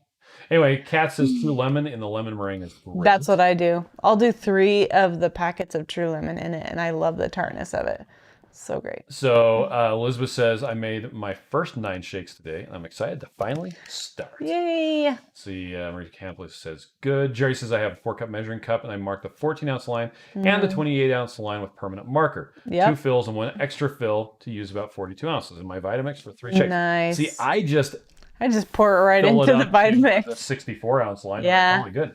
Anyway, Kat says True Lemon in the lemon meringue is great. That's what I do. I'll do 3 of the packets of True Lemon in it, and I love the tartness of it. So great. So Elizabeth says I made my first 9 shakes today, and I'm excited to finally start. Yay. See, Marie Campbell says good. Jerry says I have a 4-cup measuring cup, and I marked the 14-ounce line and the 28-ounce line with permanent marker. Yep. 2 fills and 1 extra fill to use about 42 ounces in my Vitamix for 3 shakes. Nice. See, I just pour it right fill into it the up to Vitamix. the 64-ounce line. Yeah. Really good.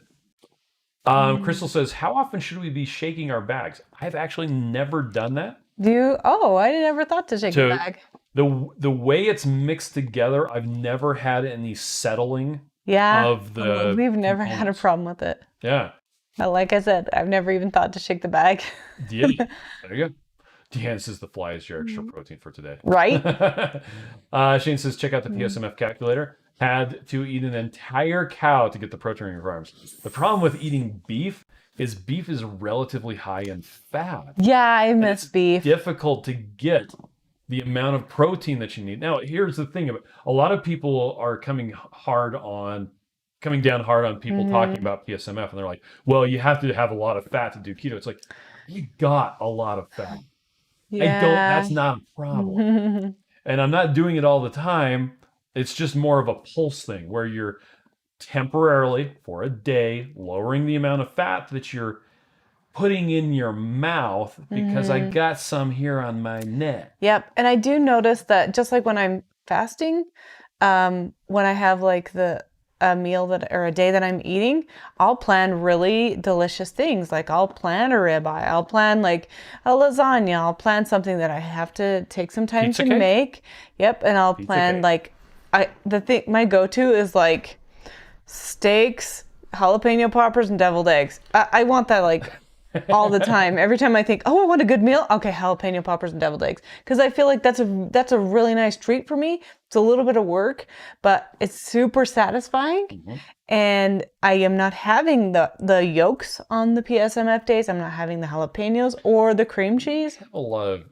Crystal says, how often should we be shaking our bags? I've actually never done that. I never thought to shake the bag. The way it's mixed together, I've never had any settling of the We've never had a problem with it. Yeah. But like I said, I've never even thought to shake the bag. Yeah. There you go. Deanne says the fly is your extra protein for today. Right? Shane says, check out the PSMF calculator. Had to eat an entire cow to get the protein requirements. The problem with eating beef is relatively high in fat. Yeah, I miss beef. Difficult to get the amount of protein that you need. Now, here's the thing about a lot of people are coming down hard on people talking about PSMF, and they're like, well, you have to have a lot of fat to do keto. It's like, you got a lot of fat. Yeah. That's not a problem. And I'm not doing it all the time. It's just more of a pulse thing where you're temporarily, for a day, lowering the amount of fat that you're putting in your mouth because I got some here on my neck. Yep. And I do notice that just like when I'm fasting, when I have like a meal or a day that I'm eating, I'll plan really delicious things. Like I'll plan a ribeye, I'll plan like a lasagna, I'll plan something that I have to take some time Pizza to cake? make. Yep. And I'll plan cake. like my go-to is like steaks, jalapeno poppers, and deviled eggs. I want that like all the time. Every time I think, oh, I want a good meal, okay, jalapeno poppers and deviled eggs, because I feel like that's a really nice treat for me. It's a little bit of work, but it's super satisfying. And I am not having the yolks on the PSMF days. I'm not having the jalapenos or the cream cheese. A lot of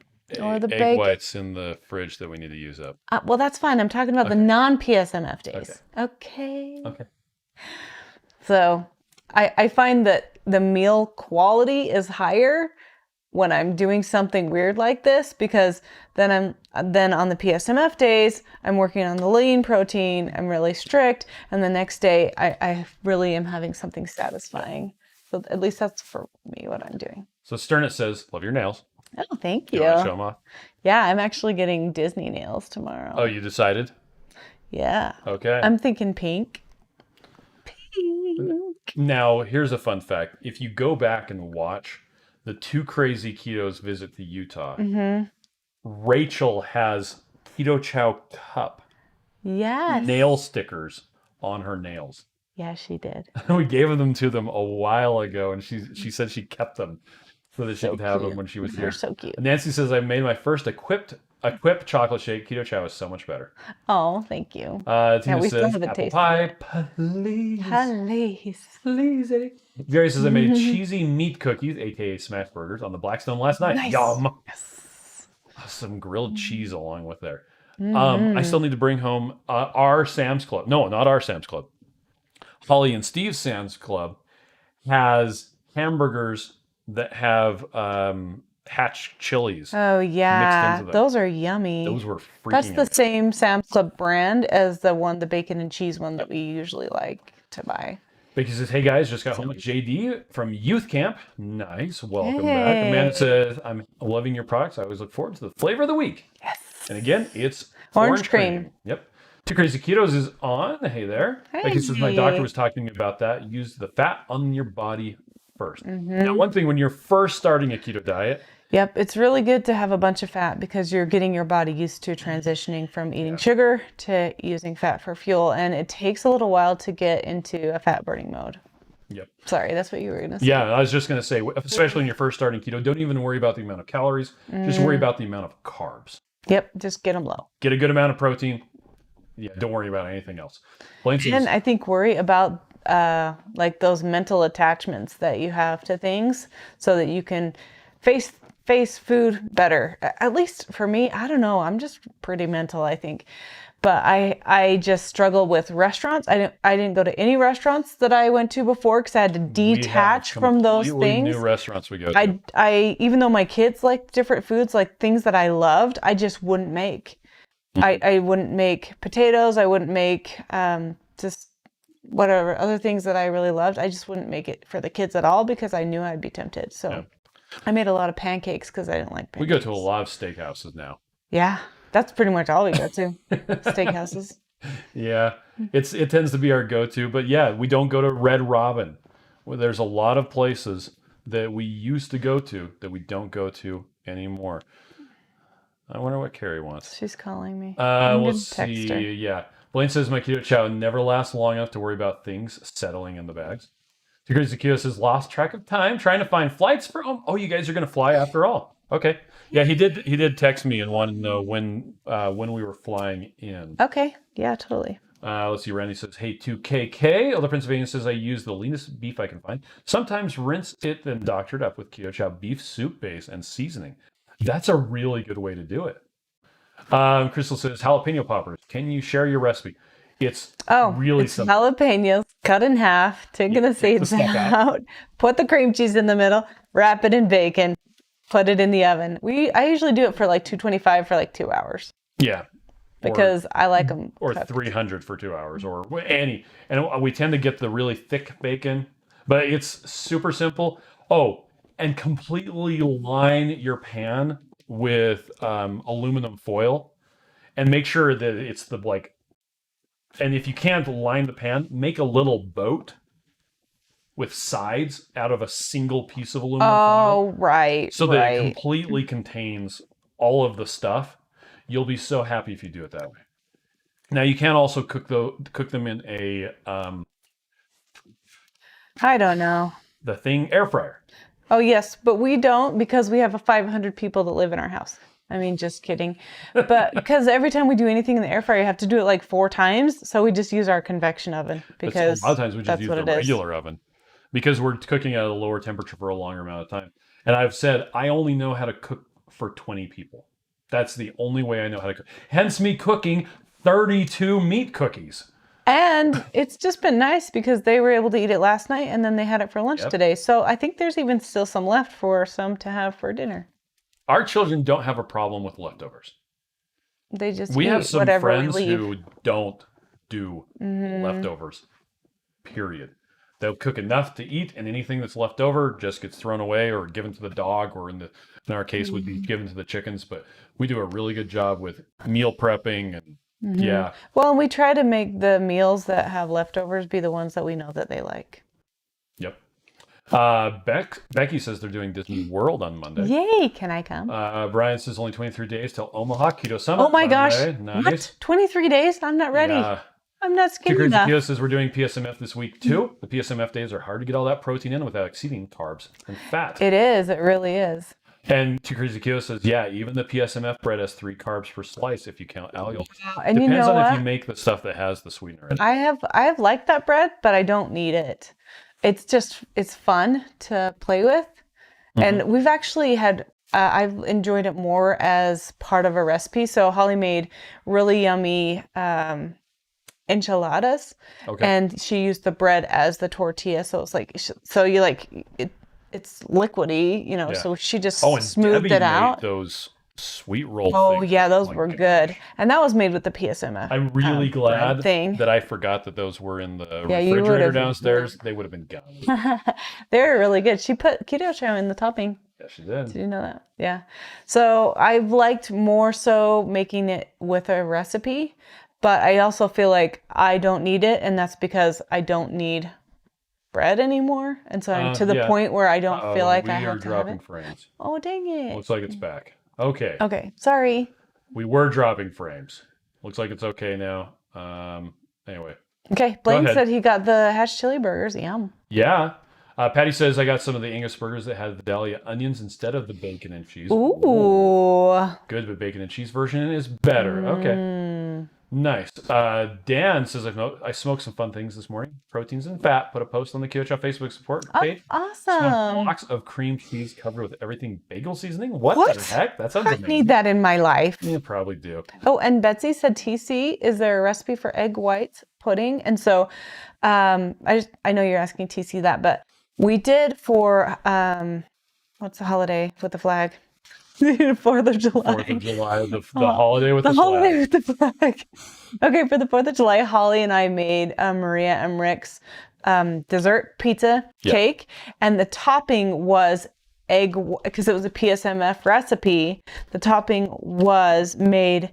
Or the egg bacon. whites in the fridge that we need to use up. Well, that's fine. I'm talking about the non-PSMF days. Okay. So I find that the meal quality is higher when I'm doing something weird like this, because then on the PSMF days, I'm working on the lean protein. I'm really strict. And the next day, I really am having something satisfying. So at least that's for me what I'm doing. So Sternit says, love your nails. Oh, thank You want to show you. them off? Yeah, I'm actually getting Disney nails tomorrow. Oh, you decided? Yeah. Okay. I'm thinking pink. Pink. Now, here's a fun fact. If you go back and watch the two crazy ketos visit to Utah, Rachel has Keto Chow cup Yes. nail stickers on her nails. Yeah, she did. We gave them to them a while ago, and she said she kept them so that she So could have them cute. when she was They're here. so cute. Nancy says, I made my first equipped chocolate shake. Keto Chow is so much better. Oh, thank you. Tina we still says, haven't apple tasted pie, please. Please. Please. Gary says, I made cheesy meat cookies, aka smash burgers, on the Blackstone last night. Nice. Yum. Yes. Some grilled cheese along with there. I still need to bring home our Sam's Club. No, not our Sam's Club. Holly and Steve's Sam's Club has hamburgers that have hatch chilies. Oh, yeah. into them. Those are yummy. Those were freaking That's the amazing. same Sam's Club brand as the bacon and cheese one that we usually like to buy. Becky says, hey guys, just got home with JD from youth camp. Nice. Welcome back. Amanda says, I'm loving your products. I always look forward to the flavor of the week. Yes. And again, it's Orange cream. Yep. Two Crazy Ketos is on. Hey there. Becky says, my doctor was talking to me about that. Use the fat on your body first. Now, one thing, when you're first starting a keto diet, Yep, it's really good to have a bunch of fat because you're getting your body used to transitioning from eating sugar to using fat for fuel, and it takes a little while to get into a fat burning mode. Yep. Sorry, that's what you were going to say. Yeah, I was just going to say, especially when you're first starting keto, don't even worry about the amount of calories. Just worry about the amount of carbs. Yep, just get them low. Get a good amount of protein. Yeah, don't worry about anything else. Blaine says, And I think worry about like those mental attachments that you have to things so that you can face food better. At least for me, I don't know. I'm just pretty mental, I think. But I just struggle with restaurants. I didn't go to any restaurants that I went to before because I had to detach from those things. New restaurants we go to. I even though my kids like different foods, like things that I loved, I just wouldn't make. I wouldn't make potatoes. I wouldn't make just whatever other things that I really loved. I just wouldn't make it for the kids at all because I knew I'd be tempted. So I made a lot of pancakes because I didn't like pancakes. We go to a lot of steakhouses now. Yeah, that's pretty much all we go to. Steakhouses. Yeah, it tends to be our go-to. But yeah, we don't go to Red Robin. Well, there's a lot of places that we used to go to that we don't go to anymore. I wonder what Carrie wants. She's calling me. We'll see. Her. Yeah. Blaine says my keto chow never lasts long enough to worry about things settling in the bags. Two Crazy Keto says lost track of time trying to find flights for home. Oh, you guys are going to fly after all. Okay. Yeah, he did text me and wanted to know when we were flying in. Okay. Yeah, totally. Let's see. Randy says, hey, 2KK. Elder Pennsylvania says, I use the leanest beef I can find. Sometimes rinse it, then doctor it up with Keto Chow beef soup base and seasoning. That's a really good way to do it. Crystal says, jalapeno poppers. Can you share your recipe? It's really simple. Jalapenos cut in half, taking the seeds out, put the cream cheese in the middle, wrap it in bacon, put it in the oven. I usually do it for like 225 for like 2 hours. Yeah. Because I like them. Or cooked. 300 for 2 hours or any. And we tend to get the really thick bacon, but it's super simple. Oh, and completely line your pan with aluminum foil and make sure that it's the like, and if you can't line the pan, make a little boat with sides out of a single piece of aluminum foil. Oh, right. So that it completely contains all of the stuff. You'll be so happy if you do it that way. Now you can also cook them in a I don't know. air fryer. Oh, yes, but we don't because we have 500 people that live in our house. I mean, just kidding. But because every time we do anything in the air fryer, you have to do it like 4 times. So we just use our convection oven because a lot of times we just use the regular oven because we're cooking at a lower temperature for a longer amount of time. And I've said, I only know how to cook for 20 people. That's the only way I know how to cook. Hence me cooking 32 meat cookies. And it's just been nice because they were able to eat it last night and then they had it for lunch today. So I think there's even still some left for some to have for dinner. Our children don't have a problem with leftovers. They just we eat have some whatever friends we leave. who don't do leftovers. Period. They'll cook enough to eat, and anything that's left over just gets thrown away or given to the dog, or in our case would be given to the chickens. But we do a really good job with meal prepping, and yeah. Well, and we try to make the meals that have leftovers be the ones that we know that they like. Yep. Becky says they're doing Disney World on Monday. Yay! Can I come? Brian says only 23 days till Omaha Keto Summit. Oh my gosh! Nice. What? 23 days? I'm not ready. Yeah. I'm not skinny enough. Keto says we're doing PSMF this week too. The PSMF days are hard to get all that protein in without exceeding carbs and fat. It is. It really is. And Too Crazy Keto says, yeah, even the PSMF bread has 3 carbs per slice if you count algal. And Depends you know on what? if you make the stuff that has the sweetener in it. I have liked that bread, but I don't need it. It's fun to play with. And we've actually had, I've enjoyed it more as part of a recipe. So Holly made really yummy enchiladas, and she used the bread as the tortilla. So it's like, so you like it. It's liquidy, you know. Yeah. So she just and smoothed Debbie it out. made those sweet roll Oh things. yeah, those Oh my were God. good, and that was made with the PSMF. I'm really glad thing. that I forgot that those were in the Yeah, you refrigerator would've- downstairs. They would have been gone. They're really good. She put Keto Chow in the topping. Yeah, she did. Did you know that? Yeah. So I've liked more so making it with a recipe, but I also feel like I don't need it, and that's because I don't need bread anymore, and so I'm to the point where I don't feel like I have to have it. frames. Oh dang it! Looks like it's back. Okay. Okay, sorry. We were dropping frames. Looks like it's okay now. Anyway. Okay, Blaine ahead. said he got the hash chili burgers. Yum. Yeah. Patty says I got some of the Angus burgers that had the Dahlia onions instead of the bacon and cheese. Ooh. Good, but bacon and cheese version is better. Okay. Nice. Dan says I smoked some fun things this morning. Proteins and fat. Put a post on the Keto Chow Facebook support page. Smoked Awesome. blocks of cream cheese covered with everything bagel seasoning. What What? the heck? That sounds I amazing. need that in my life. You probably do. Oh, and Betsy said, TC, is there a recipe for egg whites pudding? And so I know you're asking TC that, but we did for, what's the holiday with the flag? 4th of July. 4th of July, the holiday with the holiday flag. with the flag. Okay, for the 4th of July, Holly and I made Maria and Rick's dessert pizza cake, and the topping was egg, because it was a PSMF recipe. The topping was made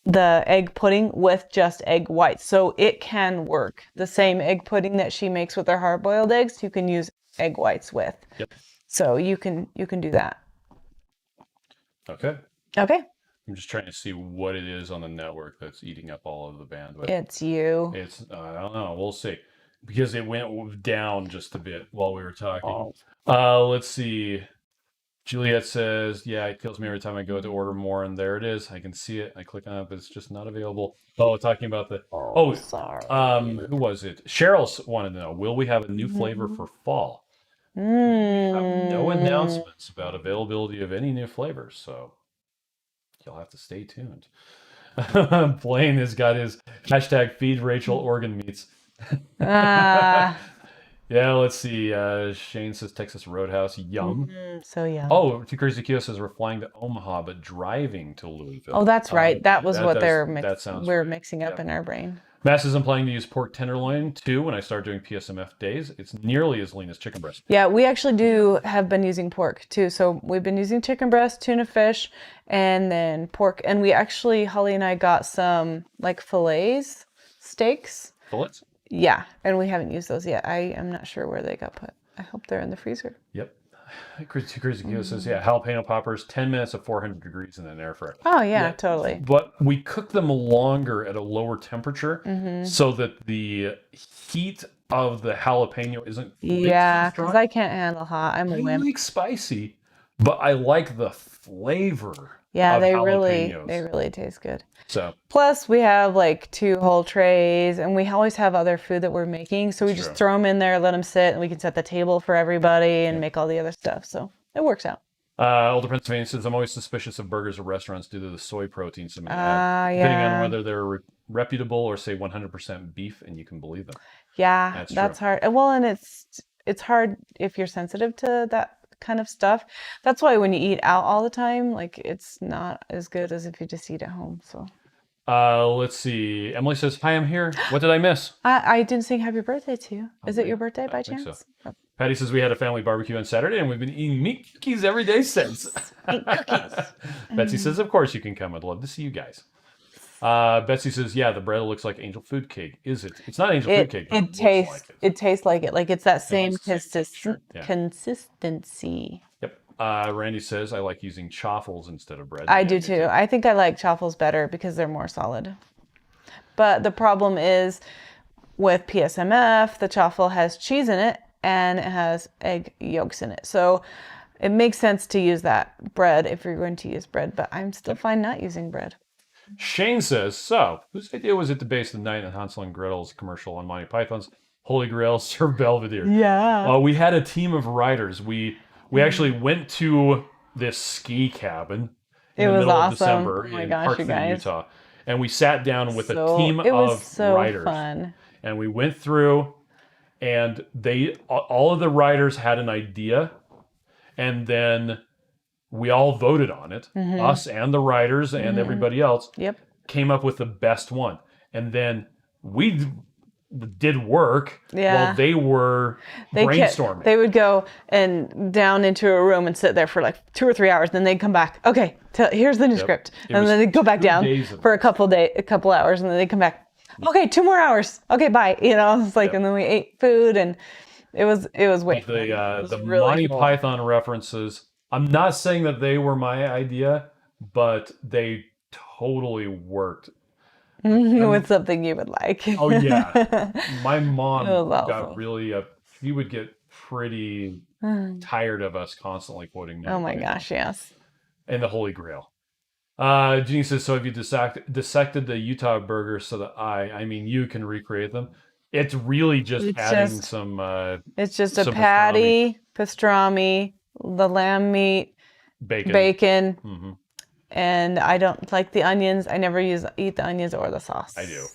the egg pudding with just egg whites, so it can work. The same egg pudding that she makes with her hard-boiled eggs, you can use egg whites with. Yep. So you can do that. Okay. Okay. I'm just trying to see what it is on the network that's eating up all of the bandwidth. It's you. It's I don't know. We'll see, because it went down just a bit while we were talking. Let's see. Juliet says, "Yeah, it kills me every time I go to order more, and there it is. I can see it. I click on it, but it's just not available." Oh, talking about the Sorry. who was it? Cheryl's wanted to know: will we have a new flavor for fall? We have no announcements about availability of any new flavors, so you'll have to stay tuned. Blaine has got his hashtag feed Rachel organ meats. Yeah, let's see. Shane says Texas Roadhouse. Yum. So yeah. Oh, Too Crazy Keto says we're flying to Omaha, but driving to Louisville. Oh, that's right. That was what that sounds we're right. mixing up in our brain. Matt says I'm planning to use pork tenderloin too when I start doing PSMF days. It's nearly as lean as chicken breast. Yeah, we actually have been using pork too. So we've been using chicken breast, tuna fish, and then pork. And we actually, Holly and I got some like fillets, steaks. Fillets? Yeah, and we haven't used those yet. I am not sure where they got put. I hope they're in the freezer. Yep. Too Crazy Keto says, yeah, jalapeno poppers, 10 minutes at 400 degrees in an air fryer. Oh, yeah, totally. But we cook them longer at a lower temperature so that the heat of the jalapeno isn't Yeah, because I can't handle hot. I'm a I wimp. like spicy, but I like the flavor. Yeah, of they jalapenos. really taste good. So Plus, we have like 2 whole trays, and we always have other food that we're making. So we just throw them in there, let them sit, and we can set the table for everybody and make all the other stuff. So it works out. Older Pennsylvania says, I'm always suspicious of burgers at restaurants due to the soy protein somebody add, depending on whether they're reputable or say 100% beef, and you can believe them. Yeah, that's hard. Well, and it's hard if you're sensitive to that kind of stuff. That's why when you eat out all the time, like it's not as good as if you just eat at home. So Let's see. Emily says, "Hi, I'm here. What did I miss?" I didn't sing happy birthday to you. Is it your birthday by think chance? so. Patty says, "We had a family barbecue on Saturday, and we've been eating meat cookies every day since." Eat cookies. Betsy says, "Of course you can come. I'd love to see you guys." Betsy says, "Yeah, the bread looks like angel food cake. Is it? It's not angel food cake. But It tastes. It tastes like it. Like it's that same Yeah. consistency. Yep. Randy says, "I like using chaffles instead of bread." I Yeah, do me too. I think I like chaffles better because they're more solid. But the problem is with PSMF, the chaffle has cheese in it and it has egg yolks in it. So it makes sense to use that bread if you're going to use bread, but I'm still fine not using bread. Shane says, "So, whose idea was it to base the Night and Hansel and Gretel's commercial on Monty Python's Holy Grail, Sir Belvedere?" Yeah. Well, we had a team of writers. We actually went to this ski cabin in the middle of December in Park City, Utah. And we sat down with a team of writers. Fun. And we went through, and all of the writers had an idea, and then we all voted on it. Us and the writers and everybody else came up with the best one. And then we did work while they were brainstorming. They would go and down into a room and sit there for like 2 or 3 hours. Then they'd come back. Okay, here's the new script. And then they'd go back down for a couple hours, and then they'd come back. Okay, 2 more hours. Okay, bye. You know, it's like, and then we ate food, and it was way fun. The really Monty Python references. I'm not saying that they were my idea, but they totally worked. With something you would like. Oh yeah, my mom got really she would get pretty tired of us constantly quoting. Oh my gosh, yes. And the Holy Grail. Jeannie says, "So have you dissected the Utah burger so that I mean you can recreate them?" It's really just adding some. It's just a patty, pastrami, the lamb meat, bacon. Mm-hmm. And I don't like the onions. I never eat the onions or the sauce. I do.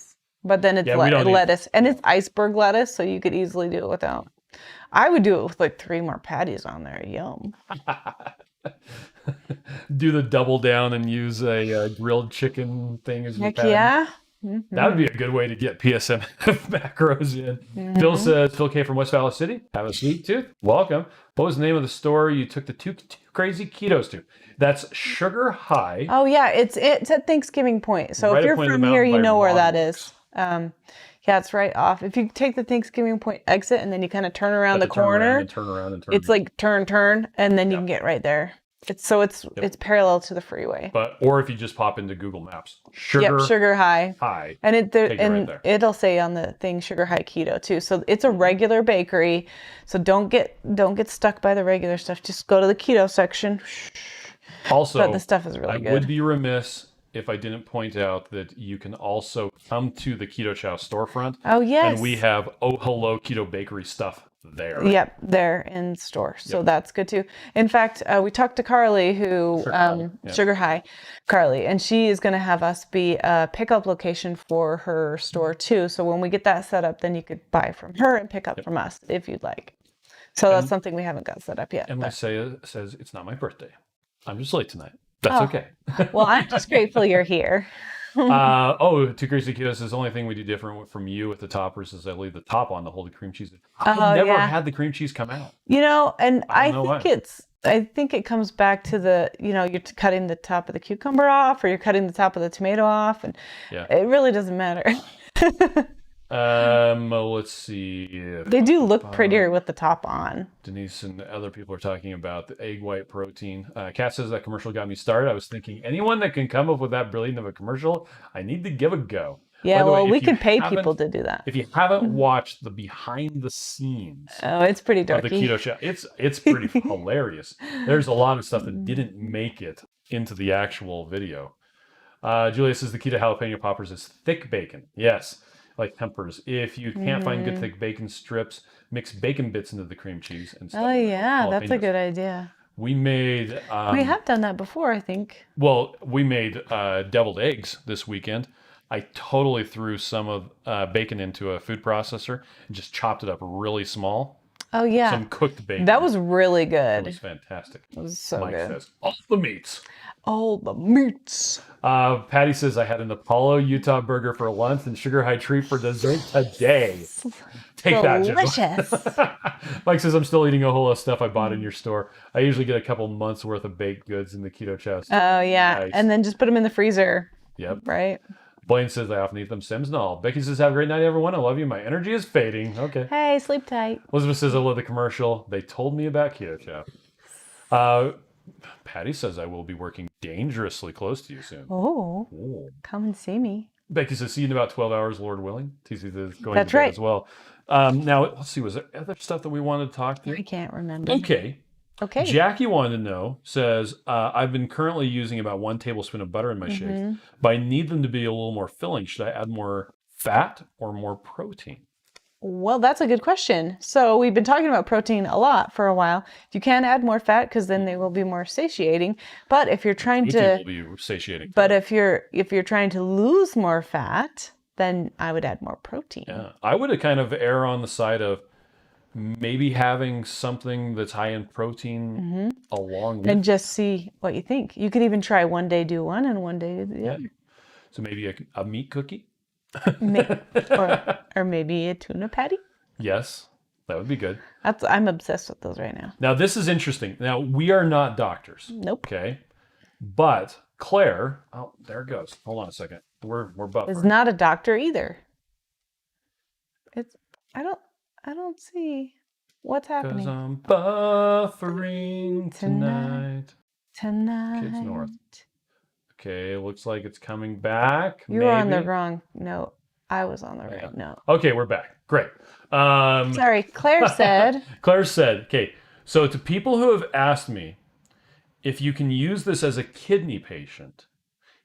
But then it's lettuce. And it's iceberg lettuce, so you could easily do it without. I would do it with like 3 more patties on there. Yum. Do the double down and use a grilled chicken thing as your patty. Yeah. Mm-hmm. That would be a good way to get PSMF macros in. Mm-hmm. Phil says, "Phil K from West Valley City. Have a sweet tooth. Welcome. What was the name of the store you took the two crazy ketos to?" That's Sugar High. Oh yeah, it's at Thanksgiving Point. So if you're from here, you know where that is. Yeah, it's right off. If you take the Thanksgiving Point exit and then you kind of turn around the corner, it's like turn, and then you can get right there. It's parallel to the freeway. Or if you just pop into Google Maps, Sugar High, and it'll say on the thing Sugar High Keto too. So it's a regular bakery. So don't get stuck by the regular stuff. Just go to the keto section. Also, but the stuff is really good. I would be remiss if I didn't point out that you can also come to the Keto Chow storefront. Oh yes, and we have Oh Hello Keto Bakery stuff there. Yep, they're in store. So that's good too. In fact, we talked to Carly, who Sugar High, Carly, and she is going to have us be a pickup location for her store too. So when we get that set up, then you could buy from her and pick up from us if you'd like. So that's something we haven't got set up yet. And says it's not my birthday. I'm just late tonight. That's okay. Well, I'm just grateful you're here. Two Crazy Keto says, "The only thing we do different from you with the toppers is I leave the top on to hold the cream cheese." I've never had the cream cheese come out. You know, and I think it comes back to the, you're cutting the top of the cucumber off or you're cutting the top of the tomato off, and it really doesn't matter. Let's see. They do look prettier with the top on. Denise and other people are talking about the egg white protein. Kat says that commercial got me started. I was thinking, anyone that can come up with that brilliant of a commercial, I need to give a go. Yeah, well, we could pay people to do that. If you haven't watched the behind the scenes, it's pretty dorky. Of the Keto Chow, it's pretty hilarious. There's a lot of stuff that didn't make it into the actual video. Julia says the keto jalapeno poppers is thick bacon. Yes. Like Tempers. If you can't find good thick bacon strips, mix bacon bits into the cream cheese and stuff. Oh yeah, that's a good idea. We made we have done that before, I think. Well, we made deviled eggs this weekend. I totally threw some of bacon into a food processor and just chopped it up really small. Oh yeah. Some cooked bacon. That was really good. It was fantastic. It was so Mike good. says, all the meats. All the meats. Patty says, I had an Apollo Utah burger for lunch and sugar high treat for dessert today. Take Delicious. that, Joe. Mike says, I'm still eating a whole lot of stuff I bought in your store. I usually get a couple months worth of baked goods in the Keto Chow. Oh, yeah. Nice. And then just put them in the freezer. Yep. Right? Blaine says, I often eat them Sims and all. Becky says, have a great night, everyone. I love you. My energy is fading. Okay. Hey, sleep tight. Elizabeth says, I love the commercial. They told me about Keto Chow. Patty says, I will be working dangerously close to you soon. Oh, Ooh. come and see me. Becky says, see you in about 12 hours, Lord willing. TC says, going That's to bed right. as well. Now, let's see, was there other stuff that we wanted to talk through? I can't remember. Okay. Okay. Jackie wanted to know, says, I've been currently using about 1 tablespoon of butter in my shakes, but I need them to be a little more filling. Should I add more fat or more protein? Well, that's a good question. So we've been talking about protein a lot for a while. You can add more fat because then they will be more satiating. But if you're trying Protein will be satiating. but if you're trying to lose more fat, then I would add more protein. Yeah, I would have kind of err on the side of maybe having something that's high in protein along with. And just see what you think. You could even try one day do one and one day do the other. So maybe a meat cookie? Or maybe a tuna patty. Yes, that would be good. I'm obsessed with those right now. Now, this is interesting. Now, we are not doctors. Nope. Okay. But Claire, oh, there it goes. Hold on a second. We're buffering. Is not a doctor either. I don't see what's 'Cause happening. I'm buffering tonight. Kids North. Okay, looks like it's coming back. You were on the wrong note. I was on the right note. Okay, we're back. Great. Sorry, Claire said. Claire said, okay, so to people who have asked me if you can use this as a kidney patient,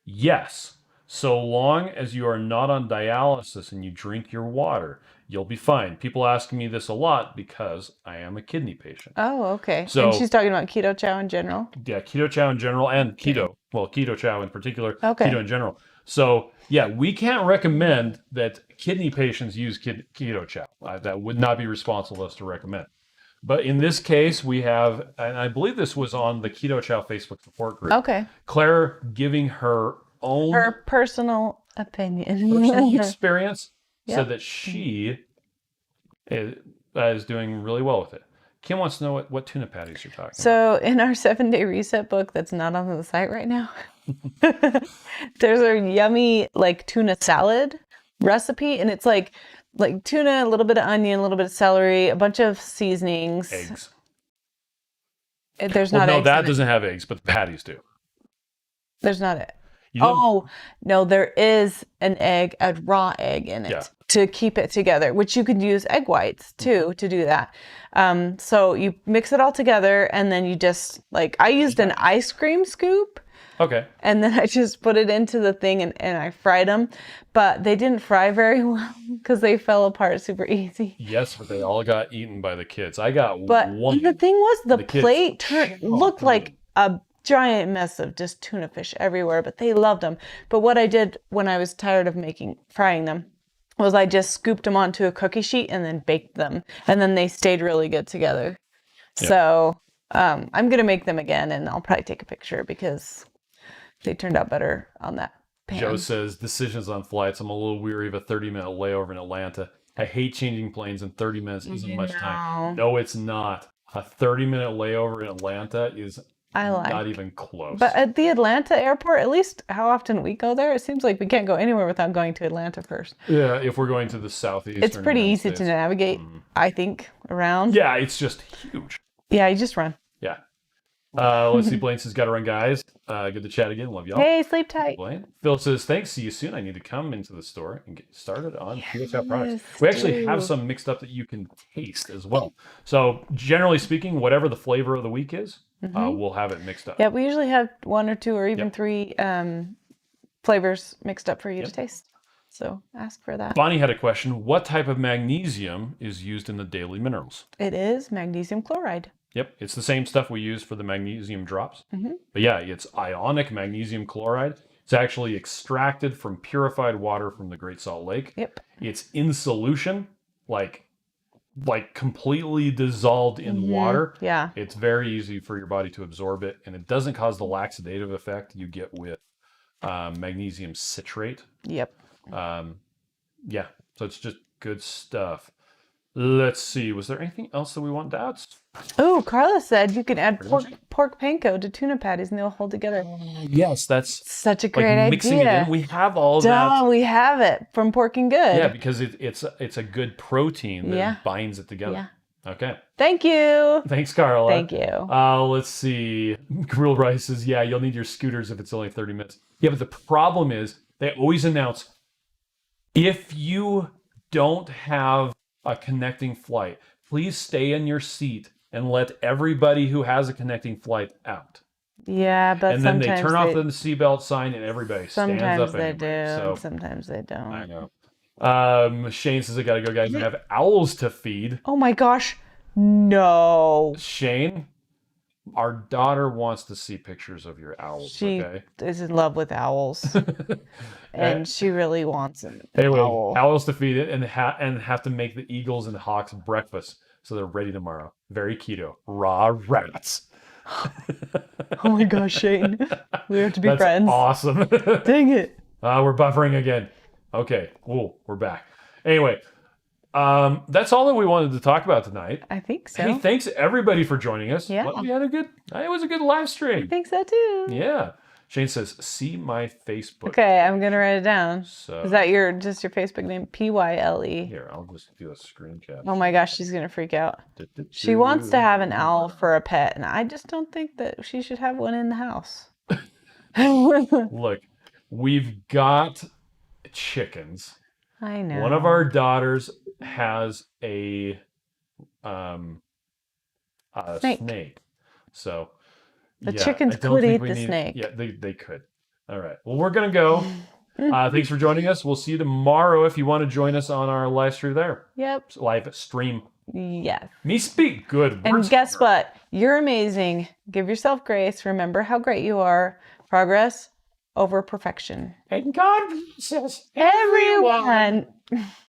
yes, so long as you are not on dialysis and you drink your water, you'll be fine. People ask me this a lot because I am a kidney patient. Oh, okay. So- and she's talking about Keto Chow in general. Yeah, Keto Chow in general and keto. Well, Keto Chow in particular, Okay. keto in general. So, yeah, we can't recommend that kidney patients use Keto Chow. That would not be responsible of us to recommend. But in this case, we have, and I believe this was on the Keto Chow Facebook support group, Okay. Claire giving her own Her personal opinion. personal experience Yep. said that she is doing really well with it. Kim wants to know what tuna patties you're talking about. So in our 7-day reset book that's not on the site right now, there's a yummy like tuna salad recipe, and it's like tuna, a little bit of onion, a little bit of celery, a bunch of seasonings. Eggs. There's Well, not no, eggs that in it. doesn't have eggs, but the patties do. There's not it. You don't- Oh, no, there is an egg, a raw egg in it Yeah. to keep it together, which you could use egg whites too to do that. So you mix it all together, and then you just, like, I used an ice cream scoop, Okay. and then I just put it into the thing and I fried them, but they didn't fry very well because they fell apart super easy. Yes, but they all got eaten by the kids. I got But one. the thing was, the kids plate looked chomped like a giant mess of just tuna fish everywhere, but they loved them. But what I did when I was tired of frying them was I just scooped them onto a cookie sheet and then baked them, and then they stayed really good together. Yeah. So I'm gonna make them again, and I'll probably take a picture because they turned out better on that pan. Joe says, decisions on flights. I'm a little weary of a 30-minute layover in Atlanta. I hate changing planes, and 30 minutes isn't much time. No, it's not. A 30-minute layover in Atlanta is not even close. But at the Atlanta airport, at least how often we go there, it seems like we can't go anywhere without going to Atlanta first. Yeah, if we're going to the southeast. It's pretty easy to navigate, I think, around. Yeah, it's just huge. Yeah, you just run. Yeah. Let's see. Blaine says, got to run, guys. Good to chat again. Love y'all. Hey, sleep tight. Blaine. Phil says, thanks. See you soon. I need to come into the store and get started on Keto Chow products. We actually have some mixed up that you can taste as well. So generally speaking, whatever the flavor of the week is, we'll have it mixed up. Yeah, we usually have 1 or 2 or even 3 flavors mixed up for you to taste. So ask for that. Bonnie had a question. What type of magnesium is used in the daily minerals? It is magnesium chloride. Yep, it's the same stuff we use for the magnesium drops. But yeah, it's ionic magnesium chloride. It's actually extracted from purified water from the Great Salt Lake. Yep. It's in solution, like like completely dissolved in water, Yeah. it's very easy for your body to absorb it, and it doesn't cause the laxative effect you get with magnesium citrate. Yep. Yeah, so it's just good stuff. Let's see. Was there anything else that we want to add? Oh, Carla said you can add Pretty much pork panko to tuna patties and they'll hold together. Yes, that's Such a like great mixing it idea. in. We have all Duh, that. we have it from Pork and Good. Yeah, because it's a good protein that binds it together. Okay. Thank you. Thanks, Carla. Thank you. Let's see. Grilled rice says, yeah, you'll need your scooters if it's only 30 minutes. Yeah, but the problem is they always announce if you don't have a connecting flight, please stay in your seat and let everybody who has a connecting flight out. Yeah, but and then sometimes they turn off the seatbelt sign and everybody stands up. Sometimes they anyway. do. So, Sometimes they don't. I know. Shane says, I gotta go, guys. I have owls to feed. Oh my gosh. No. Shane, our daughter wants to see pictures of your owls. She okay? is in love with owls. And she really wants an Anyway, owl. owls to feed it and have to make the eagles and hawks breakfast so they're ready tomorrow. Very keto. Raw rats. Oh my gosh, Shane. We have to be That's friends. Awesome. Dang it. We're buffering again. Okay, cool. We're back. Anyway, that's all that we wanted to talk about tonight. I think so. Hey, thanks everybody for joining us. Yeah. Well, it was a good live stream. I think so too. Yeah. Shane says, see my Facebook. Okay, I'm gonna write it down. So, Is that your Facebook name? PYLE. here, I'll just do a screen cap. Oh my gosh, she's gonna freak out. She wants to have an owl for a pet, and I just don't think that she should have one in the house. Look, we've got chickens. I know. One of our daughters has a snake. So the chickens could eat the snake. Yeah, they could. All right. Well, we're gonna go. Thanks for joining us. We'll see you tomorrow if you want to join us on our live stream there. Yep. Live stream. Yes. Me speak good words. And guess what? You're amazing. Give yourself grace. Remember how great you are. Progress over perfection. And God bless us, Everyone.